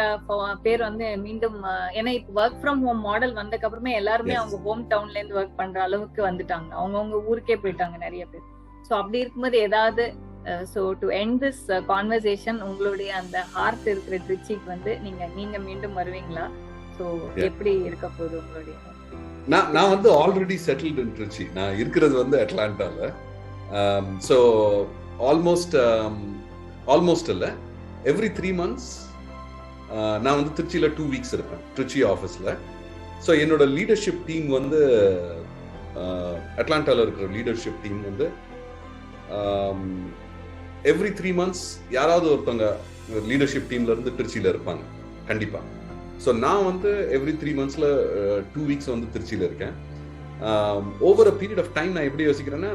பேர் வந்து மீண்டும் ஏன்னா இப்ப ஒர்க் ஃப்ரம் ஹோம் மாடல் வந்ததுக்கு அப்புறமே எல்லாருமே அவங்க ஹோம் டவுன்ல இருந்து ஒர்க் பண்ற அளவுக்கு வந்துட்டாங்க, அவங்கவுங்க ஊருக்கே போயிட்டாங்க நிறைய பேர். ஸோ அப்படி இருக்கும்போது ஏதாவது so to end this conversation, உங்களுடைய அந்த ஹார்ட் இருக்கிற ட்ரிச்சிக்கு வந்து நீங்க மீண்டும் வருவீங்களா? சோ எப்படி இருக்க போகுது உங்களுடைய? நான் வந்து ஆல்ரெடி செட்டில்ட் இன் ட்ரிச்சி. நான் இருக்கிறது வந்து அட்லாண்டால. so almost இல்ல, every 3 months நான் வந்து திருச்சியில 2 weeks இருப்பேன் ட்ரிச்சி ஆஃபீஸ்ல. ஸோ என்னோட லீடர்ஷிப் டீம் வந்து அட்லாண்டால இருக்கிற லீடர்ஷிப் டீம் வந்து எவ்ரி 3 months யாராவது ஒருத்தவங்க லீடர்ஷிப் டீம்ல இருந்து திருச்சியில இருப்பாங்க கண்டிப்பா. ஸோ நான் வந்து எவ்ரி 3 monthsல 2 weeks வந்து திருச்சியில இருக்கேன். Over a period of time நான் எப்படி யோசிக்கிறேன்னா,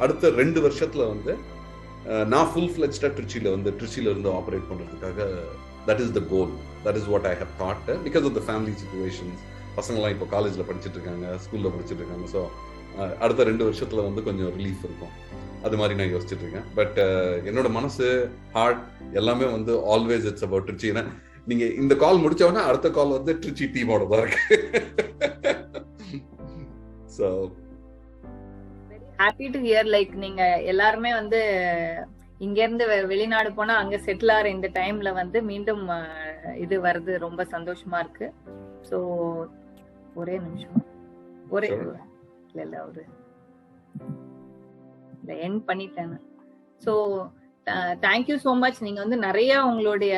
அடுத்த 2 வருஷத்துல வந்து நான் ஃபுல் ஃபிளெஜ்டா ட்ரிச்சியில இருந்து ஆப்ரேட் பண்றதுக்காக that is the goal. That is what I have thought because of the family situations. பசங்களாம் இப்போ காலேஜ்ல படிச்சுட்டு இருக்காங்க, ஸ்கூல்ல படிச்சுட்டு இருக்காங்க. ஸோ அடுத்த 2 வருஷத்துல வந்து கொஞ்சம் ரிலீஃப் இருக்கும், அது மாதிரி நான் யோசிச்சுட்டு இருக்கேன். பட் என்னோட மனசு ஹார்ட் எல்லாமே வந்து ஆல்வேஸ் இட்ஸ் அபவுட் ட்ரிச்சி. ஏன்னா நீங்க இந்த கால் முடிச்சவொடனே அடுத்த கால் வந்து ட்ரிச்சி டீமோட தான் இருக்கு. So very happy to hear, like நீங்க எல்லாருமே வந்து இங்க இருந்து வெளிநாடு போனா அங்க செட்டில் ஆகிற இந்த டைம்ல வந்து மீண்டும் இது வருது, ரொம்ப சந்தோஷமா இருக்கு. ஸோ ஒரே நிமிஷம், ஒரே இல்ல ஒரு இந்த எண்ட் பண்ணிட்டேன். So thank you so much. நீங்க வந்து நிறைய உங்களுடைய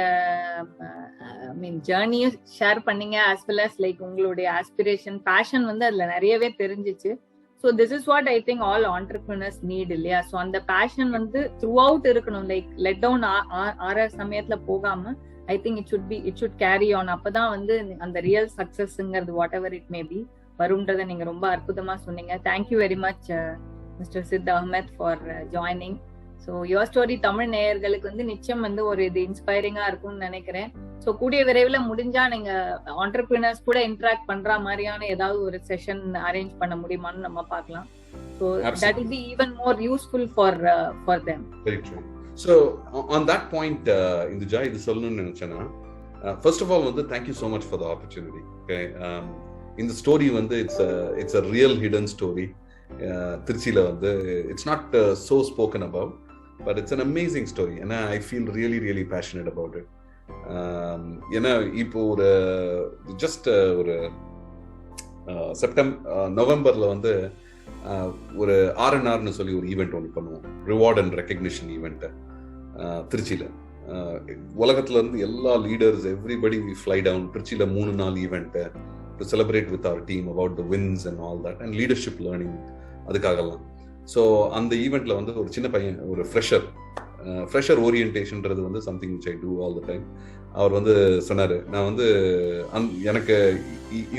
ஜேர்னியும் ஷேர் பண்ணீங்க, ஆஸ் வெல் அஸ் லைக் உங்களுடைய ஆஸ்பிரேஷன், பேஷன் வந்து அதுல நிறையவே தெரிஞ்சிச்சு. So this is what I think all entrepreneurs need இல்லையா? ஸோ அந்த பேஷன் வந்து த்ரூ அவுட் இருக்கணும். லைக் லெட் டவுன் ஆற சமயத்துல போகாம I think it should carry on. அப்பதான் வந்து அந்த ரியல் சக்சஸ்ங்கிறது whatever it may be வரும்ன்றதை நீங்க ரொம்ப அற்புதமா சொன்னீங்க. Thank you very much mister Sid Ahmed for joining. So your story Tamil நேயர்களுக்கு வந்து நிச்சயம் வந்து ஒரு இது இன்ஸ்பைரிங்கா இருக்கும்னு நினைக்கிறேன். ஸோ கூடிய விரைவில் முடிஞ்சா நீங்க ஆண்டர்பிரினர்ஸ் கூட இன்டராக்ட் பண்ற மாதிரியான ஏதாவது ஒரு செஷன் அரேஞ்ச் பண்ண முடியுமான்னு நம்ம பார்க்கலாம். So that will be even more useful for them. Very true. So on that point, இந்த ஜாய் இது சொல்லணும்னு நினைச்சேன்னா, first of all வந்து thank you so much for the opportunity. Okay, இந்த ஸ்டோரி வந்து it's a real hidden story. திருச்சியில வந்து it's not so spoken about, but it's an amazing story and I feel really really passionate about it. ஏன்னா இப்போ ஒரு ஜஸ்ட் ஒரு நவம்பர்ல வந்து ஒரு R&Rன்னு சொல்லி ஒரு ஈவெண்ட் ஒன்று பண்ணுவோம், ரிவார்ட் அண்ட் ரெக்கக்னிஷன் ஈவெண்ட் திருச்சியில. உலகத்துல இருந்து எல்லா leaders everybody we fly down. திருச்சியில 3 நாள் event to celebrate with our team about the wins and all that and leadership learning அதுக்காகலாம். ஸோ அந்த ஈவெண்ட்ல வந்து ஒரு சின்ன பையன், ஒரு ஃப்ரெஷர் ஓரியன்டேஷன்றது வந்து something which I do all the time. அவர் வந்து சொன்னாரு, நான் வந்து எனக்கு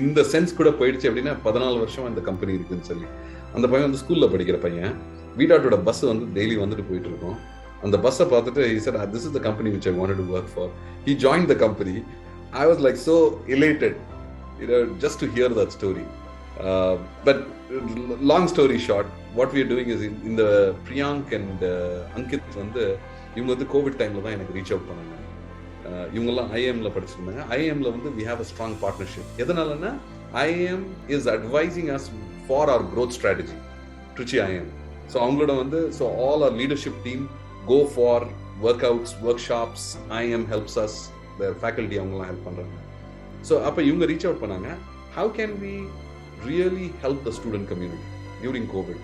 இந்த சென்ஸ் கூட போயிடுச்சு அப்படின்னா 14 வருஷம் இந்த கம்பெனி இருக்குன்னு சொல்லி. அந்த பையன் வந்து ஸ்கூல்ல படிக்கிற பையன். VDartோட பஸ் வந்து டெய்லி வந்துட்டு போயிட்டு இருக்கோம். அந்த பஸ்ஸை பார்த்துட்டு he said, this is the company which I wanted to work for. He joined the company. I was like so elated, just to hear that story. But long story short, what we are doing is in the Priyank and Ankit வந்து இவங்க வந்து கோவிட் டைம்ல தான் எனக்கு ரீச் அவுட் பண்ணாங்க. இவங்கெல்லாம் IIMல படிச்சிருந்தாங்க. IIMல வந்து we have a strong partnership. எதனாலன்னா IIM is advising us for our growth strategy, Trichy IIM. So அவங்களோட வந்து so all our leadership team go for workouts, workshops. IIM helps us, their faculty அவங்கெல்லாம் ஹெல்ப் பண்றாங்க. So அப்ப இவங்க ரீச் அவுட் பண்ணாங்க, how can we really help the student community during COVID?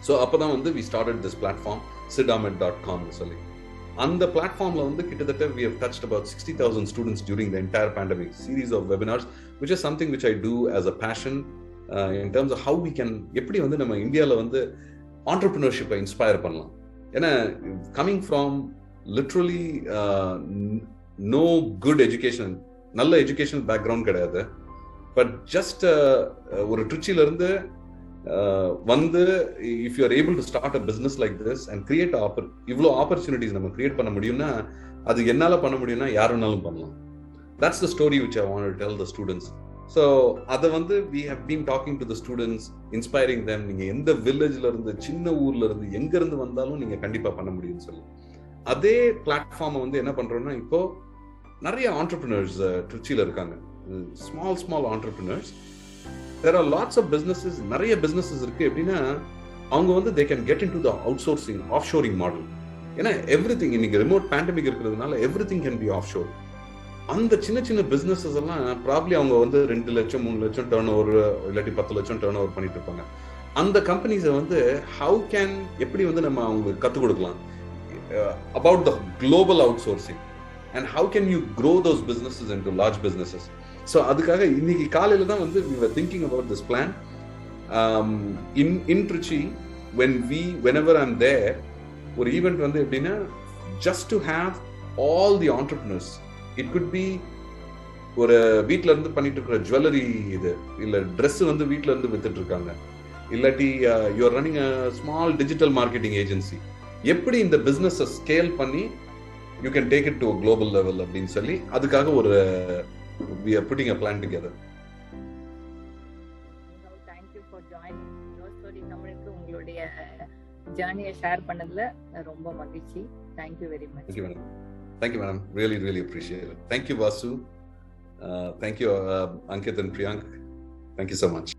So அப்பதான் வந்து we started this platform sidahmed.com சொல்லி. அந்த பிளாட்ஃபார்ம்ல வந்து கிட்டத்தட்ட we have touched about 60,000 students during the entire pandemic, series of webinars, which is something which I do as a passion in terms of how we can எப்படி வந்து நம்ம இந்தியால வந்து entrepreneurship இன்ஸ்பயர் பண்ணலாம். ஏன்னா coming from literally no good education, நல்ல எஜுகேஷனல் பேக்ரவுண்ட் கிடையாது, பட் ஜஸ்ட் ஒரு ட்ரிச்சில இருந்து வந்து if you are able to start a business like this and create இவ்வளோ ஆப்பர்ச்சுனிட்டிஸ் நம்ம கிரியேட் பண்ண முடியும்னா அது என்னால பண்ண முடியும்னா யாருனாலும் பண்ணலாம். That's the story which I want to tell the students. So அதை வந்து we have been talking to the students, inspiring them. நீங்க எந்த வில்லேஜ்ல இருந்து, சின்ன ஊர்ல இருந்து, எங்க இருந்து வந்தாலும் நீங்க கண்டிப்பா பண்ண முடியும்னு சொல்லி அதே பிளாட்ஃபார்மை வந்து என்ன பண்றோம்னா, இப்போ நிறைய ஆண்டர்பிரினர்ஸ் ட்ரிச்சியில இருக்காங்க, small entrepreneurs. there are lots of businesses, நிறைய businesses இருக்கு. எப்படின்னா அவங்க வந்து they can get into the outsourcing, offshoring model. ஏன்னா everything இன்னைக்கு ரிமோட் பேண்டமிக் இருக்கிறதுனால everything can be offshore. அந்த சின்ன businesses எல்லாம் ப்ராப்ளி அவங்க வந்து 2 லட்சம் 3 லட்சம் டர்ன் ஓவர் இல்லாட்டி 10 லட்சம் டர்ன் ஓவர் பண்ணிட்டு இருப்பாங்க. அந்த கம்பெனிஸை வந்து எப்படி வந்து நம்ம அவங்களுக்கு கற்றுக் கொடுக்கலாம் about the global outsourcing and how can you grow those businesses into large businesses. So அதுக்காக இன்னைக்கு காலையில தான் வந்து we were thinking about this plan in Trichy. Whenever I'm there, ஒரு ஈவெண்ட் வந்து எப்படின்னா just to have all the entrepreneurs. It could be ஒரு வீட்ல இருந்து பண்ணிட்டு இருக்கிற ஜுவல்லரி, இது இல்ல ட்ரெஸ் வந்து வீட்ல இருந்து வித்துட்டு இருக்காங்க, இல்லாட்டி you are running a small digital marketing agency. எப்படி இந்த பிசினஸ் ஸ்கேல் பண்ணி you can take it to a global level அப்படின்னு சொல்லி அதுக்காக ஒரு we are putting a plan together. Thank you for joining YourStory தமிழுக்கு. உங்களுடைய ஜர்னியை ஷேர் பண்ணதுல ரொம்ப மகிழ்ச்சி. Thank you very much. Thank you madam, really really appreciate it. Thank you Vasu, thank you Ankit and Priyank, thank you so much.